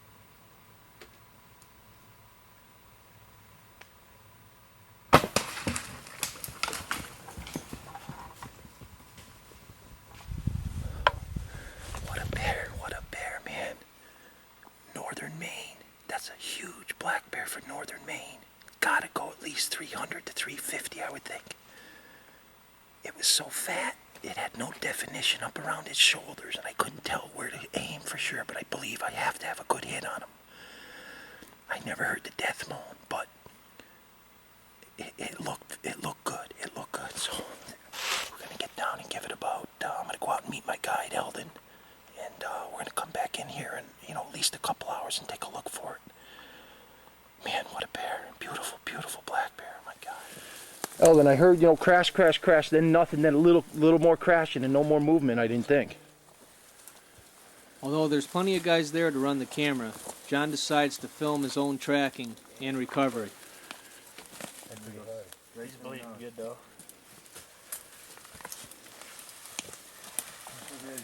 What a bear, man. Northern Maine. That's a huge black bear for northern Maine. Gotta go at least 300 to 350, I would think. It was so fat. It had no definition up around its shoulders, and I couldn't tell where to aim for sure, but I believe I have to have a good hit on him. I never heard the death moan, but it looked good. It looked good. So we're gonna get down and give it about. I'm gonna go out and meet my guide Eldon, and we're gonna come back in here in at least a couple hours and take a look for it. Man, what a bear! Beautiful, beautiful black bear. My God. Eldon, I heard crash, crash, crash, then nothing, then a little more crashing and no more movement. I didn't think. Although there's plenty of guys there to run the camera, John decides to film his own tracking and recovery. He's bleeding good though.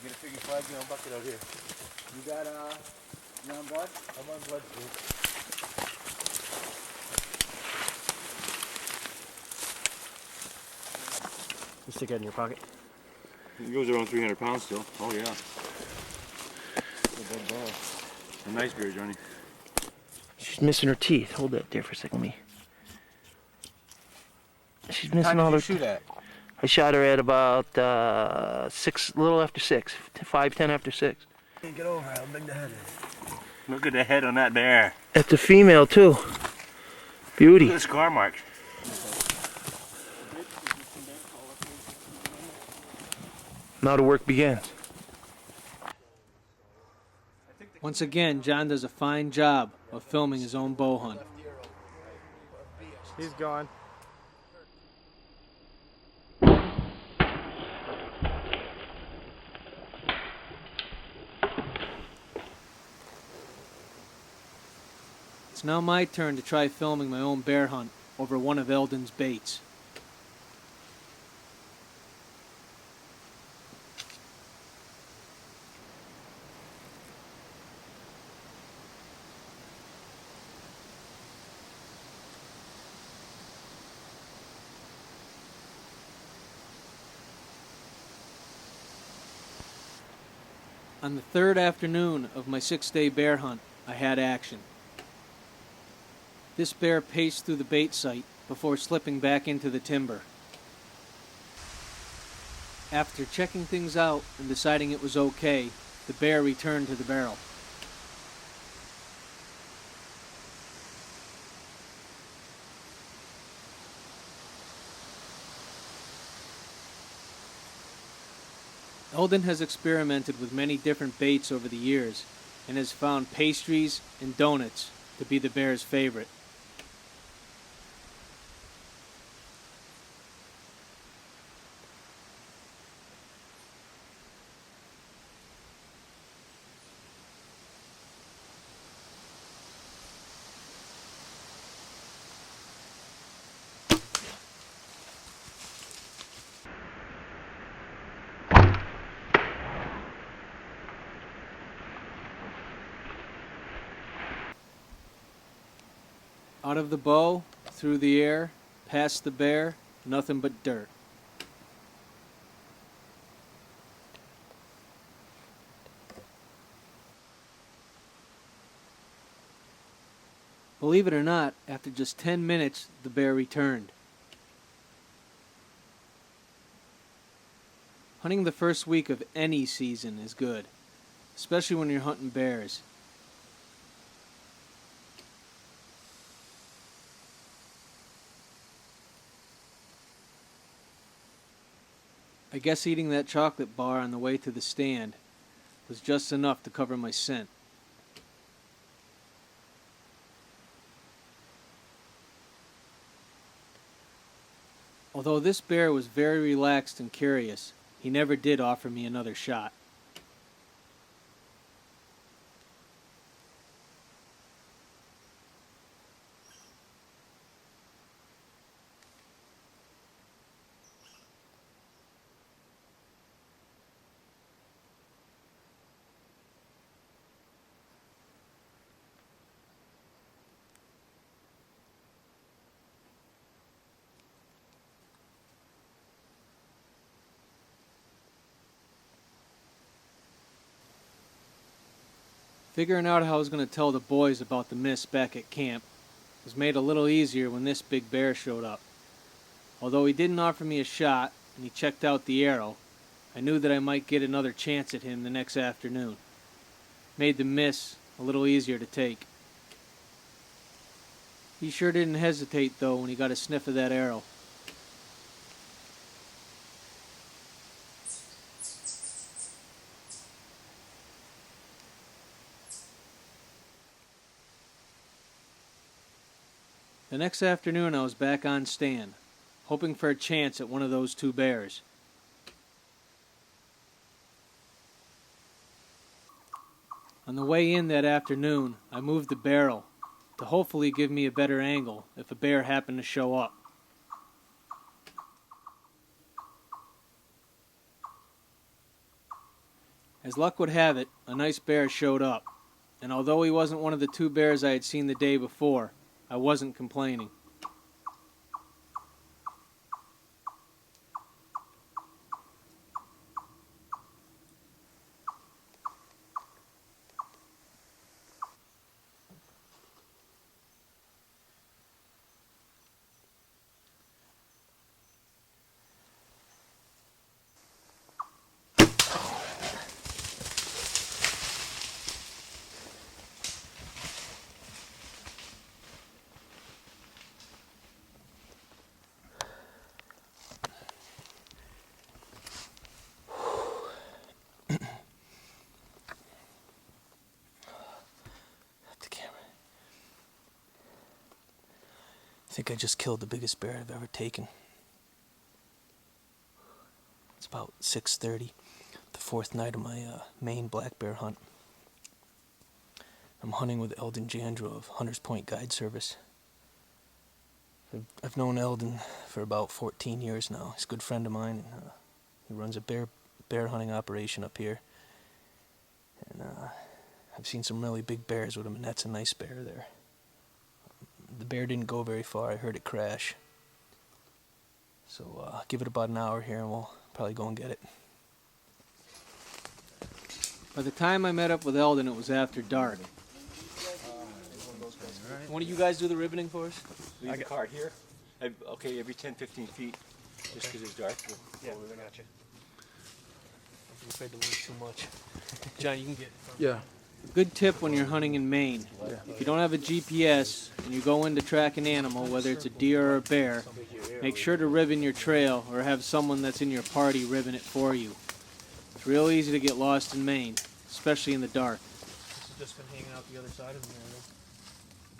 Get a figure 5 gallon bucket out here. You got you on blood? I'm on blood, dude. You stick that in your pocket. It goes around 300 pounds still. Oh yeah. A nice beer, Johnny. She's missing her teeth. Hold that there for a second, me. She's missing all her. Shoot at? I shot her at about 6, a little after 6, 5:10 after 6. Get over how big the head is. Look at the head on that bear. That's a female too. Beauty. Look at the scar mark. Now the work begins. Once again, John does a fine job of filming his own bow hunt. He's gone. It's now my turn to try filming my own bear hunt over one of Eldon's baits. On the third afternoon of my 6-day bear hunt, I had action. This bear paced through the bait site before slipping back into the timber. After checking things out and deciding it was okay, the bear returned to the barrel. Eldon has experimented with many different baits over the years and has found pastries and donuts to be the bear's favorite. Out of the bow, through the air, past the bear, nothing but dirt. Believe it or not, after just 10 minutes, the bear returned. Hunting the first week of any season is good, especially when you're hunting bears. I guess eating that chocolate bar on the way to the stand was just enough to cover my scent. Although this bear was very relaxed and curious, he never did offer me another shot. Figuring out how I was going to tell the boys about the miss back at camp was made a little easier when this big bear showed up. Although he didn't offer me a shot and he checked out the arrow, I knew that I might get another chance at him the next afternoon. Made the miss a little easier to take. He sure didn't hesitate though when he got a sniff of that arrow. The next afternoon I was back on stand, hoping for a chance at one of those two bears. On the way in that afternoon, I moved the barrel to hopefully give me a better angle if a bear happened to show up. As luck would have it, a nice bear showed up, and although he wasn't one of the two bears I had seen the day before, I wasn't complaining. I think I just killed the biggest bear I've ever taken. It's about 6:30, the fourth night of my Maine black bear hunt. I'm hunting with Eldon Jandro of Hunters Point Guide Service. I've known Eldon for about 14 years now. He's a good friend of mine. And, he runs a bear hunting operation up here. And I've seen some really big bears with him, and that's a nice bear there. The bear didn't go very far. I heard it crash. So give it about an hour here and we'll probably go and get it. By the time I met up with Eldon, it was after dark. One of you guys do the ribboning for us? Leave the cart here. Okay, every 10-15 feet, just because it's dark. Yeah, I got you. I'm afraid to lose too much. John, you can get it. Yeah. A good tip when you're hunting in Maine. If you don't have a GPS and you go in to track an animal, whether it's a deer or a bear, make sure to ribbon your trail or have someone that's in your party ribbon it for you. It's real easy to get lost in Maine, especially in the dark. This has just been hanging out the other side of the arrow.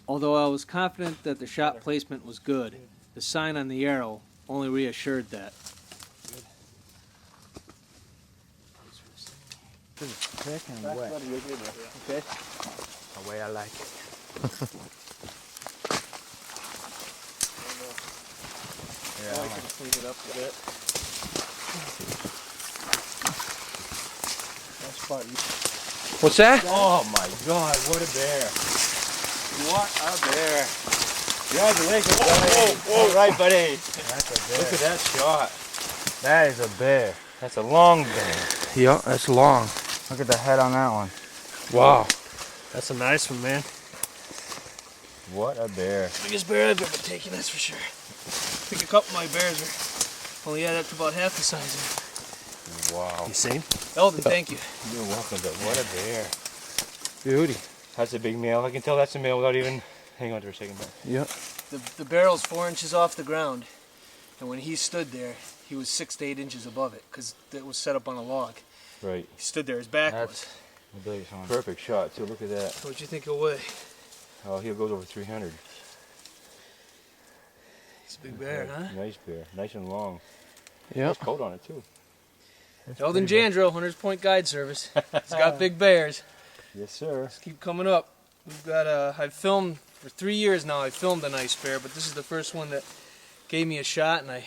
Although I was confident that the shot placement was good, the sign on the arrow only reassured that. Thick and wet. Okay. The way I like it. Yeah, I can clean it up a bit. What's that? Oh my God, what a bear. What a bear. Congratulations, buddy. Whoa. All right, buddy. That's a bear. Look at that shot. That is a bear. That's a long bear. Yeah, that's long. Look at the head on that one. Wow. That's a nice one, man. What a bear. Biggest bear I've ever taken, that's for sure. I think a couple of my bears are only add up to about half the size of Wow. You see? Eldon, thank you. You're welcome, but what a bear. Beauty. That's a big male. I can tell that's a male without even... Hang on for a second. Yep. The barrel's 4 inches off the ground, and when he stood there, he was 6 to 8 inches above it, because it was set up on a log. Right. He stood there, his back That's was. the biggest one. Perfect shot, too. Look at that. What'd you think he'll weigh? Oh, he goes over 300. He's a big bear, huh? Nice bear. Nice and long. Yep. Nice coat on it, too. Eldon Jandro, Hunters Point Guide Service. He's got big bears. Yes, sir. Just keep coming up. We've got I've filmed for 3 years now. I filmed a nice bear, but this is the first one that gave me a shot, and I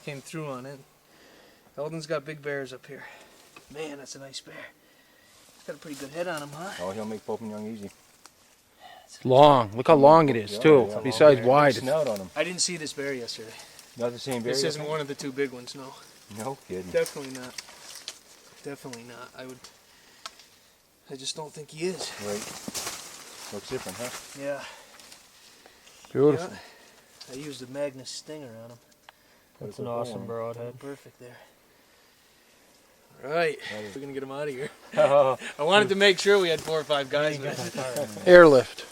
came through on it. Eldon's got big bears up here. Man, that's a nice bear. He's got a pretty good head on him, huh? Oh, he'll make Pope and Young easy. Long. Look how long it is, too. Yeah, Besides wide. Big snout on him. I didn't see this bear yesterday. Not the same bear. This you isn't think? one of the two big ones, no. No kidding. Definitely not. Definitely not. I just don't think he is. Right. Looks different, huh? Yeah. Beautiful. Yeah. I used a Magnus Stinger on him. That's an awesome broadhead. Perfect there. All right, we're gonna get him out of here. Oh. I wanted to make sure we had 4 or 5 guys with us. Airlift.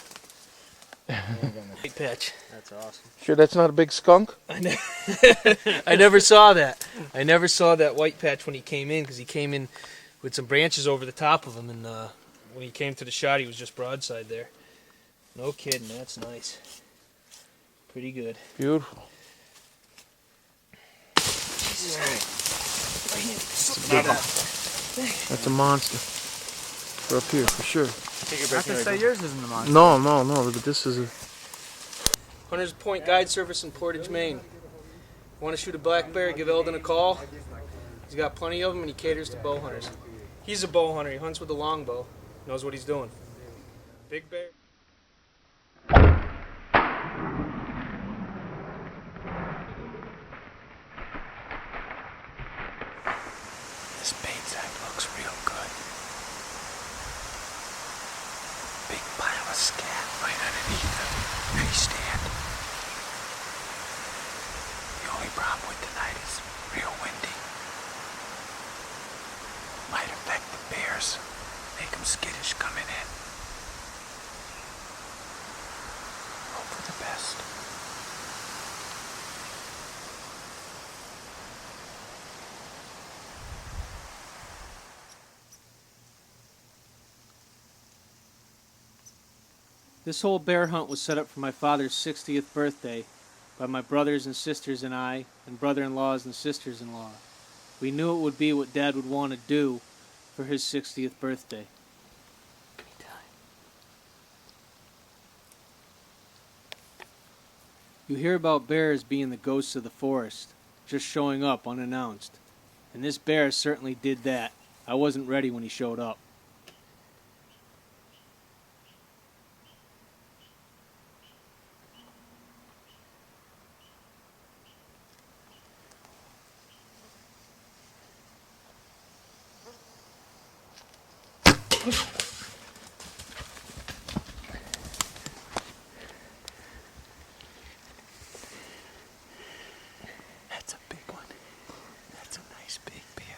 White patch. That's awesome. Sure that's not a big skunk? I never saw that. I never saw that white patch when he came in, because he came in with some branches over the top of him, and when he came to the shot, he was just broadside there. No kidding, that's nice. Pretty good. Beautiful. That's a monster. For up here, for sure. I can say yours isn't a monster. No, but this is a... Hunters Point Guide Service in Portage, Maine. Want to shoot a black bear, give Eldon a call. He's got plenty of them, and he caters to bow hunters. He's a bow hunter. He hunts with a longbow. Knows what he's doing. Big bear. This bait sack looks real good. Big pile of scat right underneath the tree stand. The only problem with tonight is real windy. Might affect the bears, make them skittish coming in. Hope for the best. This whole bear hunt was set up for my father's 60th birthday by my brothers and sisters and I, and brother-in-laws and sisters-in-law. We knew it would be what Dad would want to do for his 60th birthday. You hear about bears being the ghosts of the forest, just showing up unannounced. And this bear certainly did that. I wasn't ready when he showed up. That's a big one. That's a nice big bear.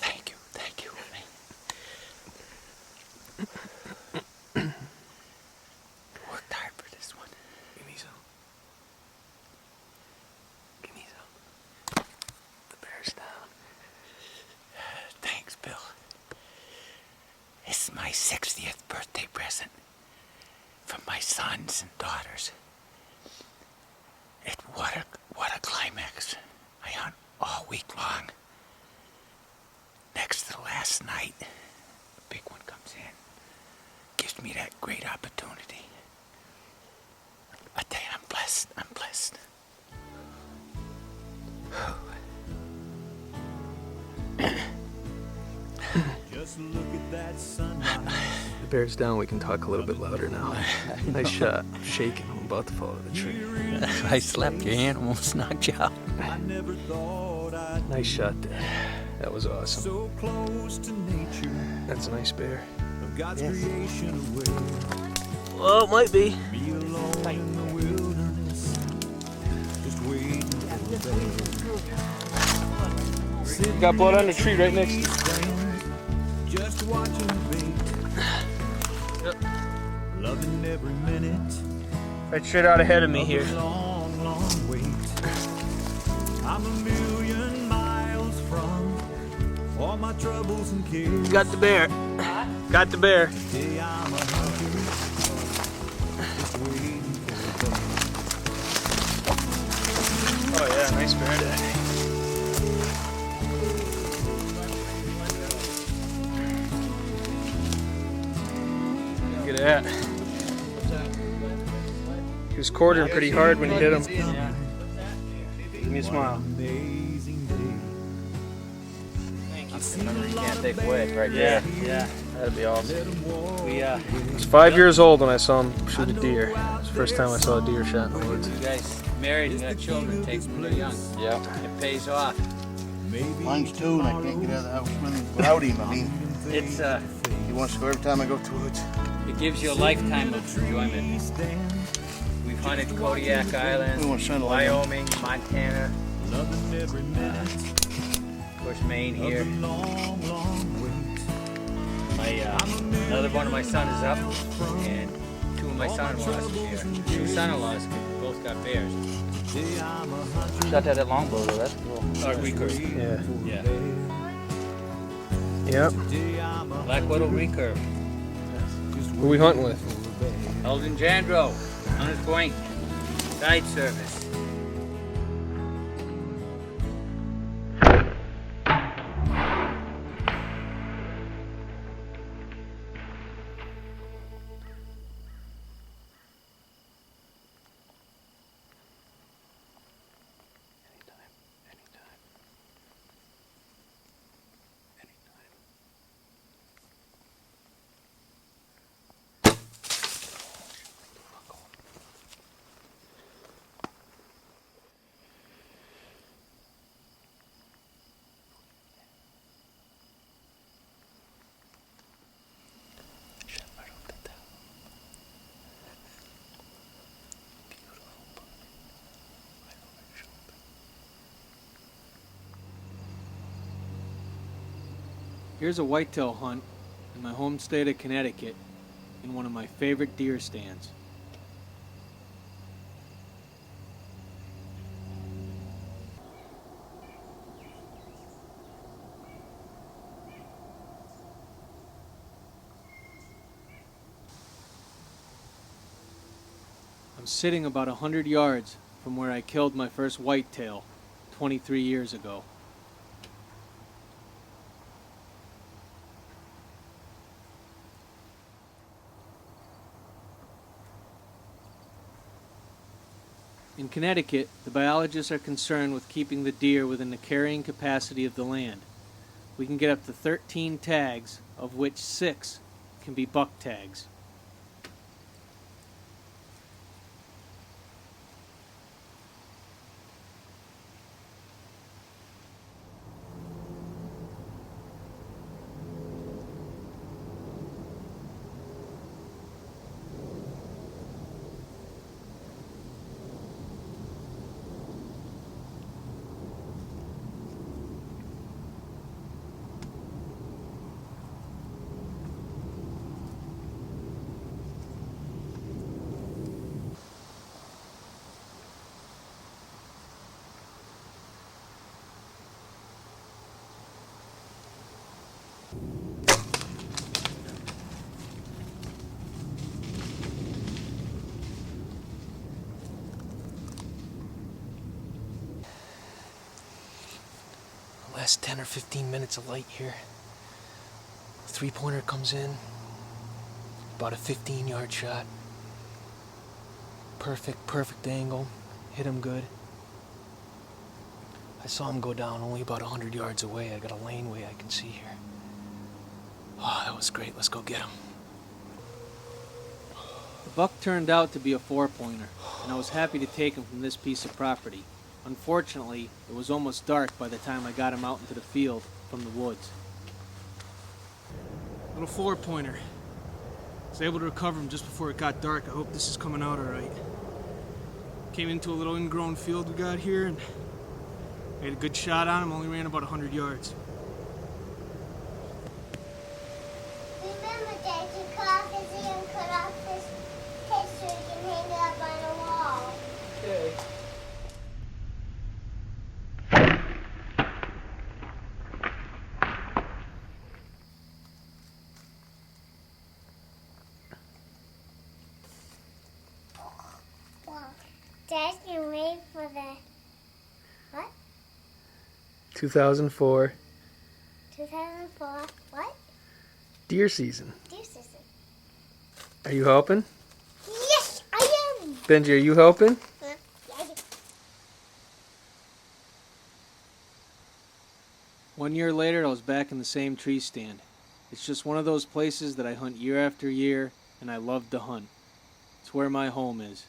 Thank you. Worked hard for this one. Give me some. The bear's down. Thanks, Bill. It's my 60th birthday present from my sons and daughters. What a climax. I hunt all week long. Next to the last night, a big one comes in. Gives me that great opportunity. I tell you, I'm blessed. Just look at that sunrise. The bear's down, we can talk a little bit louder now. Nice shot. I'm shaking. I'm about to fall out of the tree. I slept, your animals knocked you out. I never thought I'd Nice shot, Dad. That was awesome. so close to nature That's a nice bear. of God's creation away. Well, it might be. Me alone in the wilderness, just waiting for the bear. Got blood on the tree right next to you. Just watching the bait. Loving every minute. Right straight out ahead of me of here. the long, long wait. I'm a million miles from all my troubles and cares. Got the bear. Got the bear. Today I'm a hunter, just waiting for the Oh yeah, nice bear, Dad. Look at that. He was quartering pretty hard when you hit him. Give me a smile. amazing day. Remember, you can't take away right Yeah, there. yeah. That'd be awesome. I was 5 years old when I saw him shoot a deer. It was the first time I saw a deer shot in the woods. You guys married and got children, takes when they're young. Yeah. It pays off. Mine's two, and I can't get out of the house without him. I mean, It's he wants to go every time I go to the woods. it gives you a lifetime of enjoyment. We've hunted Kodiak Island, We want to shine a light on. Wyoming, Montana, loving every minute Of course, Maine of here. the long, long wait. Another one of my sons is up, and two of my son-in-laws here. Two son-in-laws both got bears. Shot that at longbow though, that's cool. Recurve. Yeah. Yeah. Yep. Black widow recurve. Who we hunting with? Eldon Jandro, Hunters Point, guide service. Here's a whitetail hunt in my home state of Connecticut in one of my favorite deer stands. I'm sitting about 100 yards from where I killed my first whitetail 23 years ago. In Connecticut, the biologists are concerned with keeping the deer within the carrying capacity of the land. We can get up to 13 tags, of which 6 can be buck tags. Last 10 or 15 minutes of light here. Three-pointer comes in. About a 15-yard shot. Perfect angle. Hit him good. I saw him go down only about 100 yards away. I got a laneway I can see here. Oh, that was great. Let's go get him. The buck turned out to be a 4-pointer, and I was happy to take him from this piece of property. Unfortunately, it was almost dark by the time I got him out into the field from the woods. Little 4-pointer. I was able to recover him just before it got dark. I hope this is coming out all right. Came into a little ingrown field we got here and made a good shot on him. Only ran about 100 yards. Remember, Dad, to cut off his ear and cut off his head so you can hang it up on the wall. Okay. Dad can wait for the... What? 2004. 2004. What? Deer season. Deer season. Are you helping? Yes, I am! Benji, are you helping? Yeah, I do. 1 year later, I was back in the same tree stand. It's just one of those places that I hunt year after year, and I love to hunt. It's where my home is.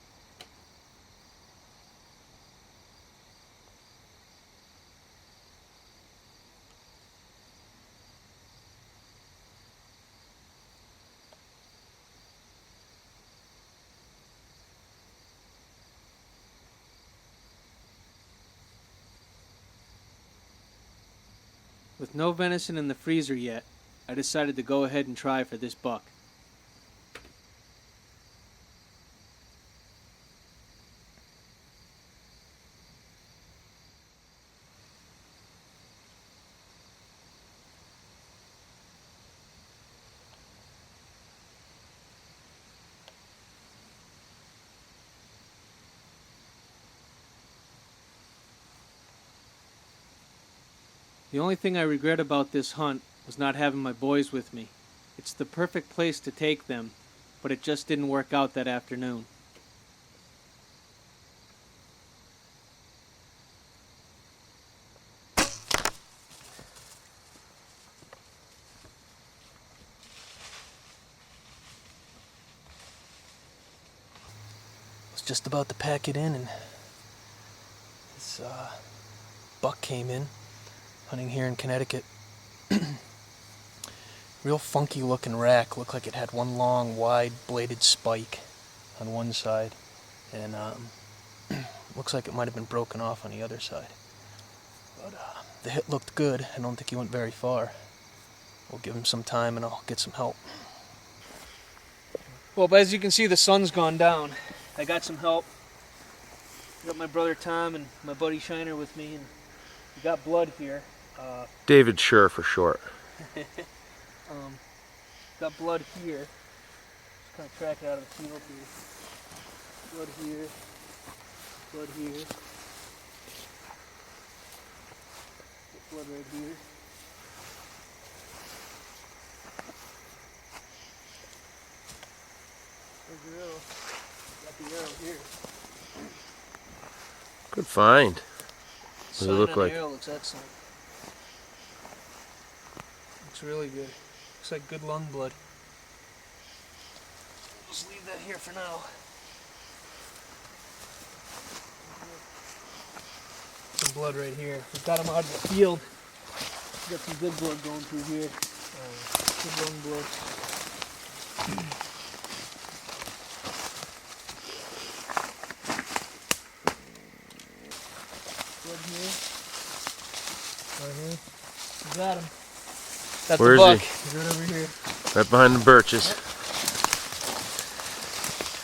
With no venison in the freezer yet, I decided to go ahead and try for this buck. The only thing I regret about this hunt was not having my boys with me. It's the perfect place to take them, but it just didn't work out that afternoon. Was just about to pack it in, and this buck came in, hunting here in Connecticut. Real funky looking rack, looked like it had one long wide bladed spike on one side, and looks like it might have been broken off on the other side. But the hit looked good. I don't think he went very far. We'll give him some time and I'll get some help. Well, but as you can see, the sun's gone down. I got some help. I got my brother Tom and my buddy Shiner with me, and we got blood here. David Schur for short. Got blood here. Just kind of track it out of the field here. Blood here. Blood here. Get blood right here. There's the arrow. Got the arrow here. Good find. What does it Sign look on the like? arrow looks excellent. Looks really good. Looks like good lung blood. Just leave that here for now. Some blood right here. We got him out of the field. Got some good blood going through here. Good lung blood. Blood here. Right here. We got him. That's Where the is buck. he? He's right over here. Right behind the birches.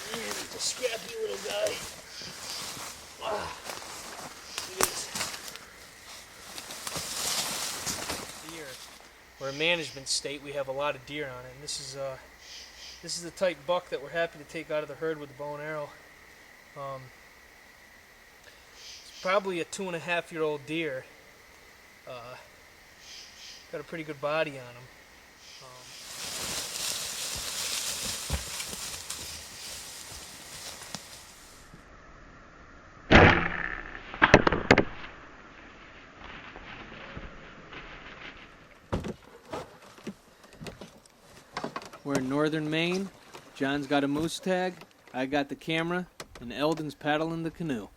He's a scrappy little guy. Wow. Look at this. Deer. We're a management state. We have a lot of deer on it. And this is the type buck that we're happy to take out of the herd with the bow and arrow. It's probably a 2.5-year-old deer. Got a pretty good body on him. We're in northern Maine. John's got a moose tag, I got the camera, and Eldon's paddling the canoe.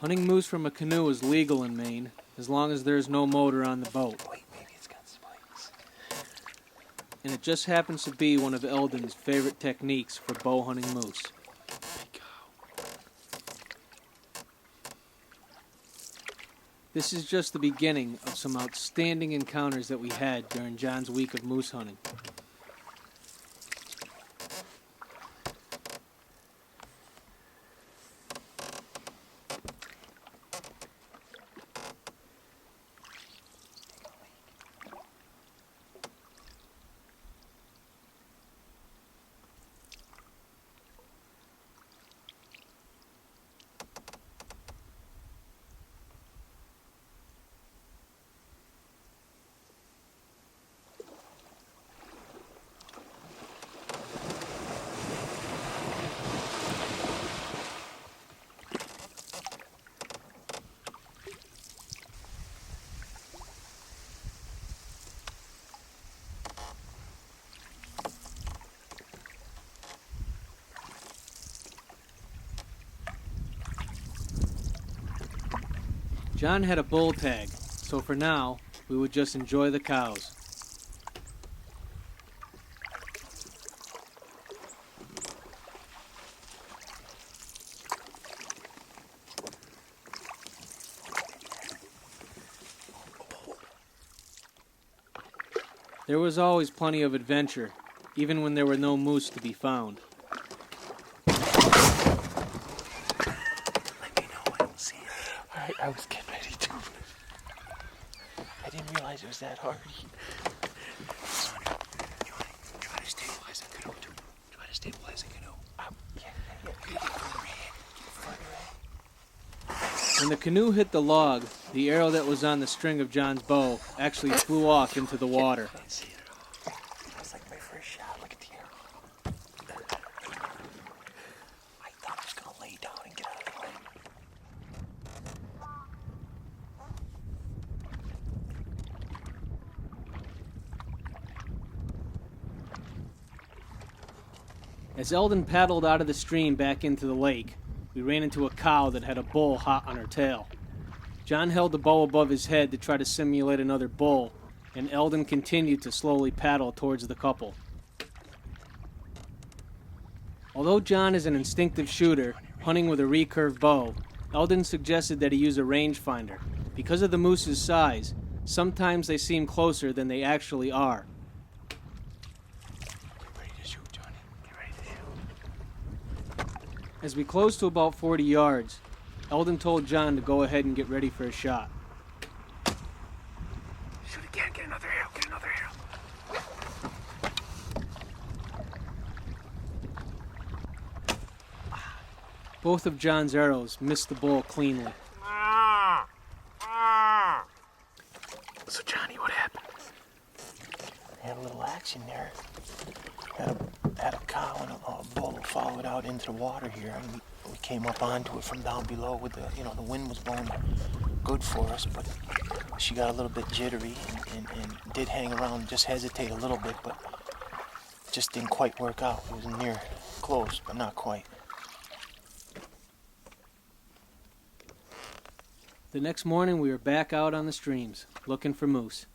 Hunting moose from a canoe is legal in Maine, as long as there's no motor on the boat. Maybe it's got spikes. And it just happens to be one of Eldon's favorite techniques for bow hunting moose. This is just the beginning of some outstanding encounters that we had during John's week of moose hunting. John had a bull tag, so for now, we would just enjoy the cows. There was always plenty of adventure, even when there were no moose to be found. Let me know when you'll see it. Alright, I was getting ready to. I didn't realize it was that hard. Try to stabilize the canoe. Try to stabilize the canoe. When the canoe hit the log, the arrow that was on the string of John's bow actually flew off into the water. That's like my first shot. Look at the arrow. I thought I was going to lay down and get out of the way. As Eldon paddled out of the stream back into the lake, we ran into a cow that had a bull hot on her tail. John held the bow above his head to try to simulate another bull, and Eldon continued to slowly paddle towards the couple. Although John is an instinctive shooter, hunting with a recurve bow, Eldon suggested that he use a rangefinder. Because of the moose's size, sometimes they seem closer than they actually are. As we closed to about 40 yards, Eldon told John to go ahead and get ready for a shot. Shoot again. Get another arrow. Get another arrow. Both of John's arrows missed the bull cleanly. So Johnny, what happened? I had a little action there. Had a cow and a bull followed out into the water here, and we came up onto it from down below with the wind was blowing good for us, but she got a little bit jittery and did hang around, just hesitate a little bit, but just didn't quite work out. It was near close, but not quite. The next morning we were back out on the streams, looking for moose.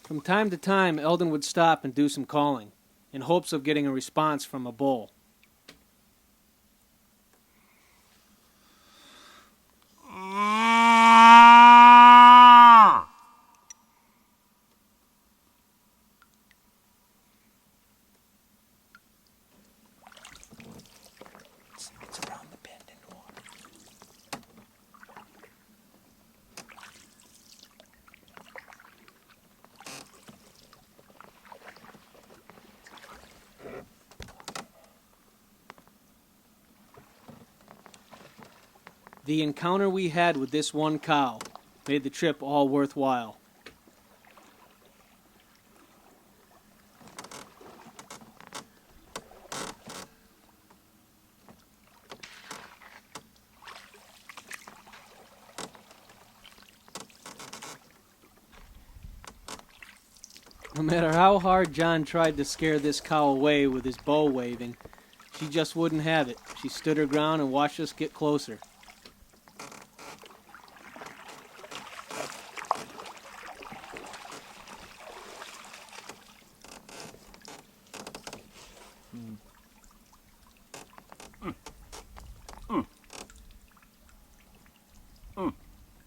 From time to time, Eldon would stop and do some calling, in hopes of getting a response from a bull. It's around the bend in the water. The encounter we had with this one cow made the trip all worthwhile. No matter how hard John tried to scare this cow away with his bow waving, she just wouldn't have it. She stood her ground and watched us get closer.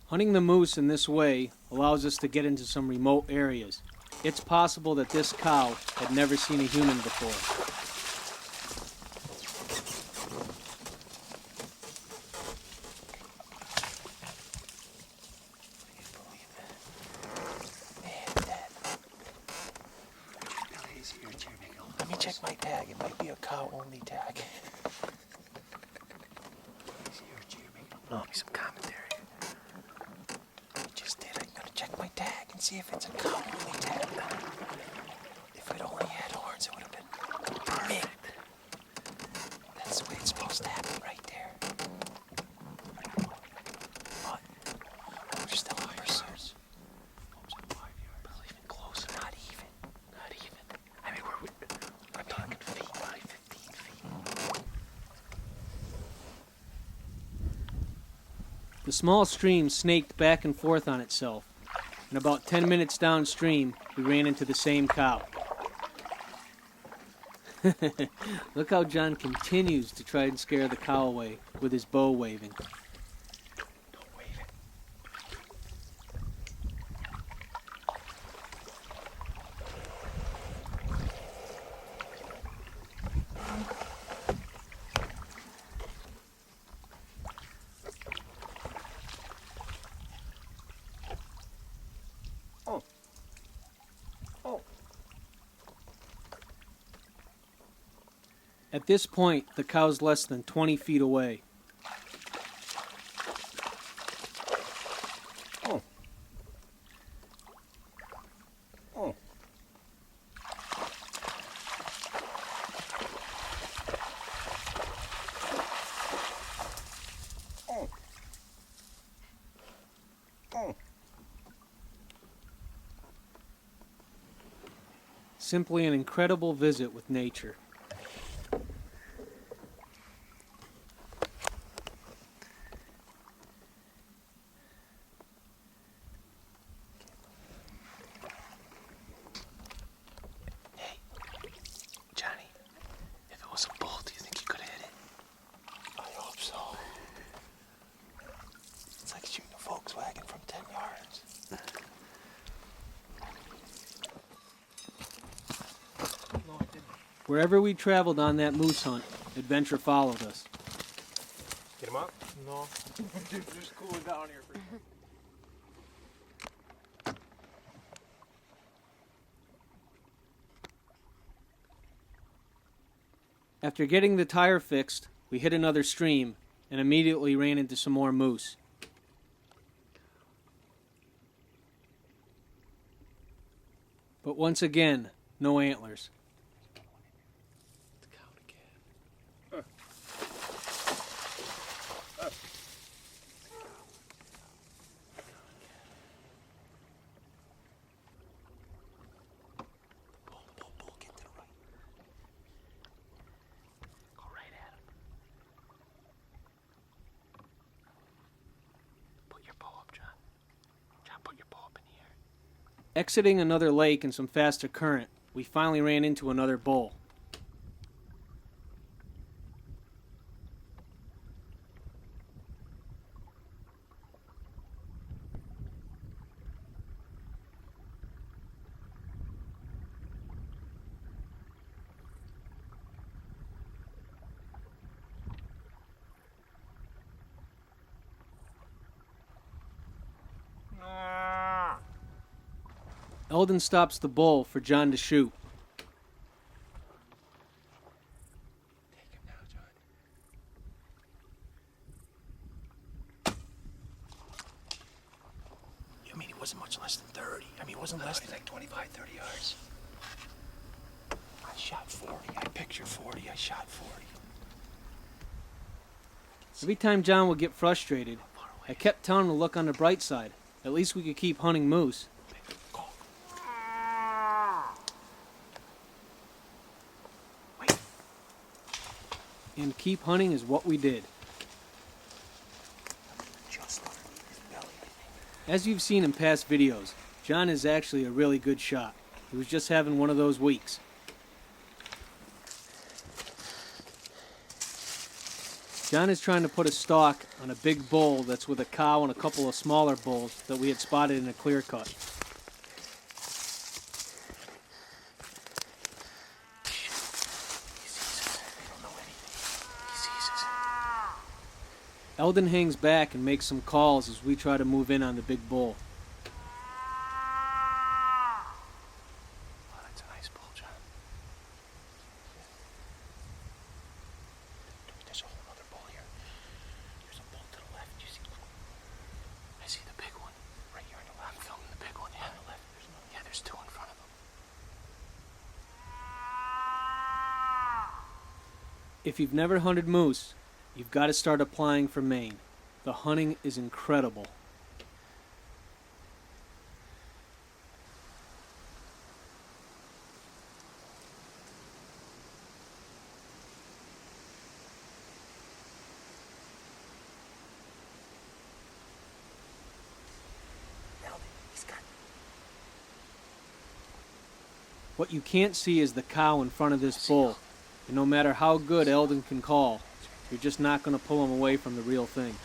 Hunting the moose in this way allows us to get into some remote areas. It's possible that this cow had never seen a human before. Let me check my tag. It might be a cow-only tag. No, some commentary. see if it's a cow really dead. If it only had horns, it would have been perfect. That's the way it's supposed to happen right there. But we're still pursuers. But even closer, not even. Not even. I mean, we're talking feet, probably 15 feet. The small stream snaked back and forth on itself, and about 10 minutes downstream, we ran into the same cow. Look how John continues to try and scare the cow away with his bow waving. Don't wave it. At this point, the cow's less than 20 feet away. Simply an incredible visit with nature. Johnny, if it was a bull, do you think you could have hit it? I hope so. It's like shooting a Volkswagen from 10 yards. Wherever we traveled on that moose hunt, adventure followed us. Get him up? No. Just cooling down here for After getting the tire fixed, we hit another stream and immediately ran into some more moose. But once again, no antlers. Exiting another lake and some faster current, we finally ran into another bull. Eldon stops the bull for John to shoot. Take him now, John. I mean, it wasn't much less than 30. I mean, it wasn't less than like 25, 30 yards. I shot 40. I pictured 40. I shot 40. Every time John would get frustrated, I kept telling him to look on the bright side. At least we could keep hunting moose. And keep hunting is what we did. As you've seen in past videos, John is actually a really good shot. He was just having one of those weeks. John is trying to put a stalk on a big bull that's with a cow and a couple of smaller bulls that we had spotted in a clear cut. Eldon hangs back and makes some calls as we try to move in on the big bull. Oh, that's a nice bull, John. There's a whole other bull here. There's a bull to the left. You see? I see the big one right here on the left. I'm filming the big one. Yeah, on the left. If you've never hunted moose, you've got to start applying for Maine. The hunting is incredible. What you can't see is the cow in front of this bull, and no matter how good Eldon can call, you're just not going to pull him away from the real thing.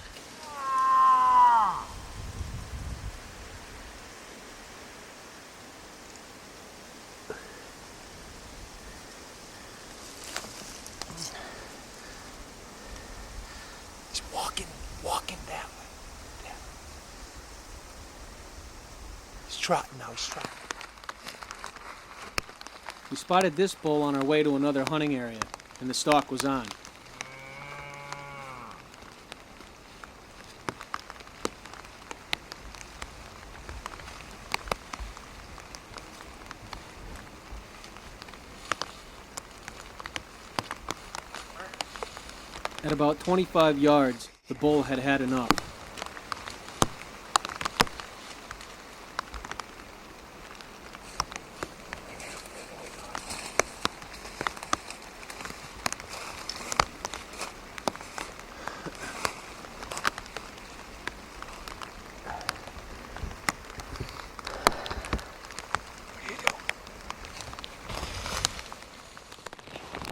He's walking that way. Down. He's trotting now, he's trotting. We spotted this bull on our way to another hunting area, and the stalk was on. At about 25 yards, the bull had had enough.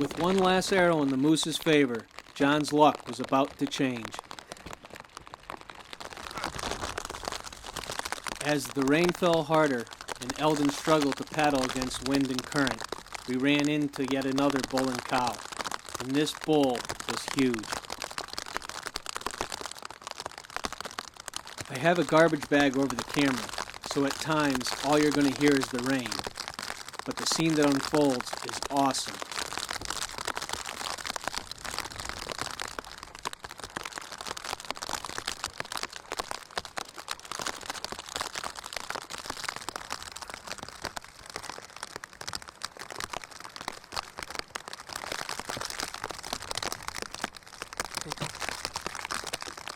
With one last arrow in the moose's favor, John's luck was about to change. As the rain fell harder and Eldon struggled to paddle against wind and current, we ran into yet another bull and cow, and this bull was huge. I have a garbage bag over the camera, so at times all you're going to hear is the rain, but the scene that unfolds is awesome.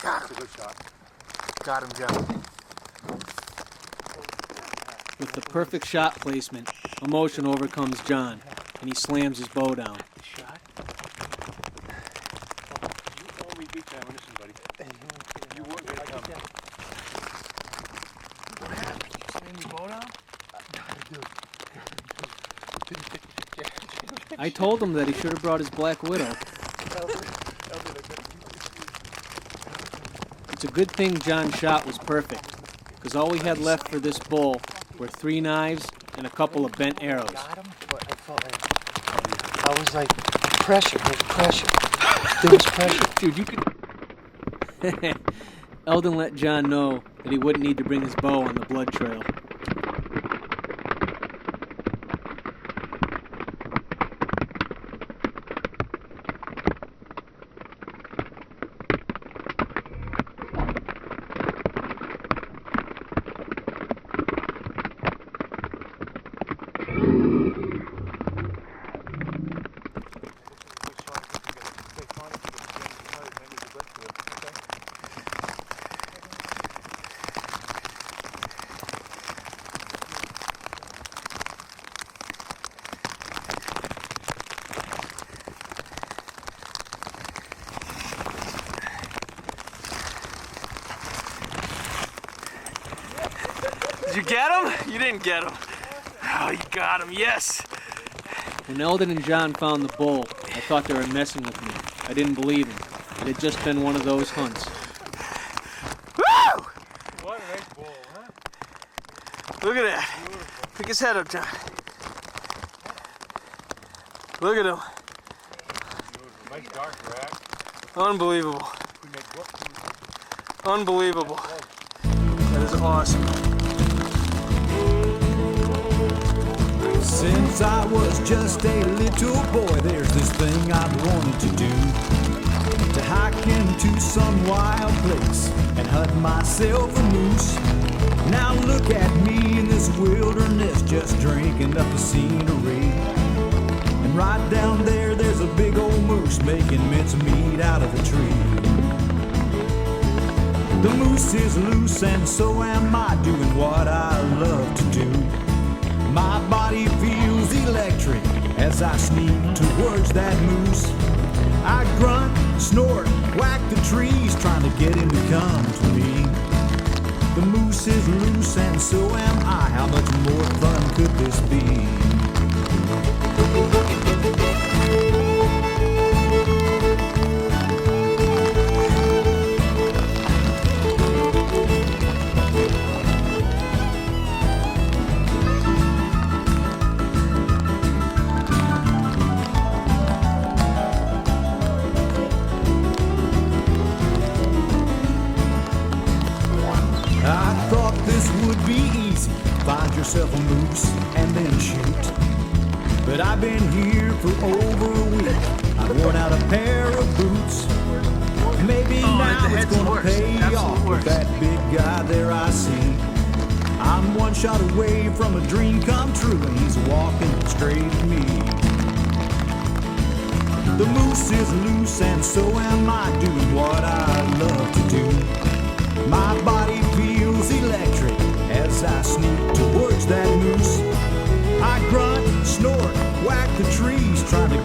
Got him. Good shot. Got him, John. With the perfect shot placement, emotion overcomes John, and he slams his bow down. Good shot. You only beat that one, listen, buddy. You would get it. What happened? You slammed your bow down? I told him that he should have brought his Black Widow. It's a good thing John's shot was perfect, because all we had left for this bull were 3 knives and a couple of bent arrows. Got him, but I felt like I was like pressure. There's pressure. There was pressure. Dude, you could. Eldon let John know that he wouldn't need to bring his bow on the blood trail. Did you get him? You didn't get him. Oh, you got him, yes. When Eldon and John found the bull, I thought they were messing with me. I didn't believe him. It had just been one of those hunts. Woo! What a nice bull, huh? Look at that. Beautiful. Pick his head up, John. Look at him. Beautiful. Nice dark rack. Unbelievable. We make what? Unbelievable. That is awesome. Since I was just a little boy, there's this thing I've wanted to do. To hike into some wild place and hunt myself a moose. Now look at me in this wilderness, just drinking up the scenery. And right down there, there's a big old moose making mincemeat out of a tree. The moose is loose and so am I, doing what I love to do. My body feels electric as I sneak towards that moose. I grunt, snort, whack the trees, trying to get him to come to me. The moose is loose and so am I. How much more fun could this be? I thought this would be easy. Find yourself a moose and then shoot. But I've been here for over a week. I've worn out a pair of boots. Maybe now it's gonna pay off with that big guy there I see. I'm one shot away from a dream come true, and he's walking straight at me. The moose is loose and so am I, doing what I love to do. My body feels electric as I sneak towards that moose. I grunt, snort, whack the trees, trying to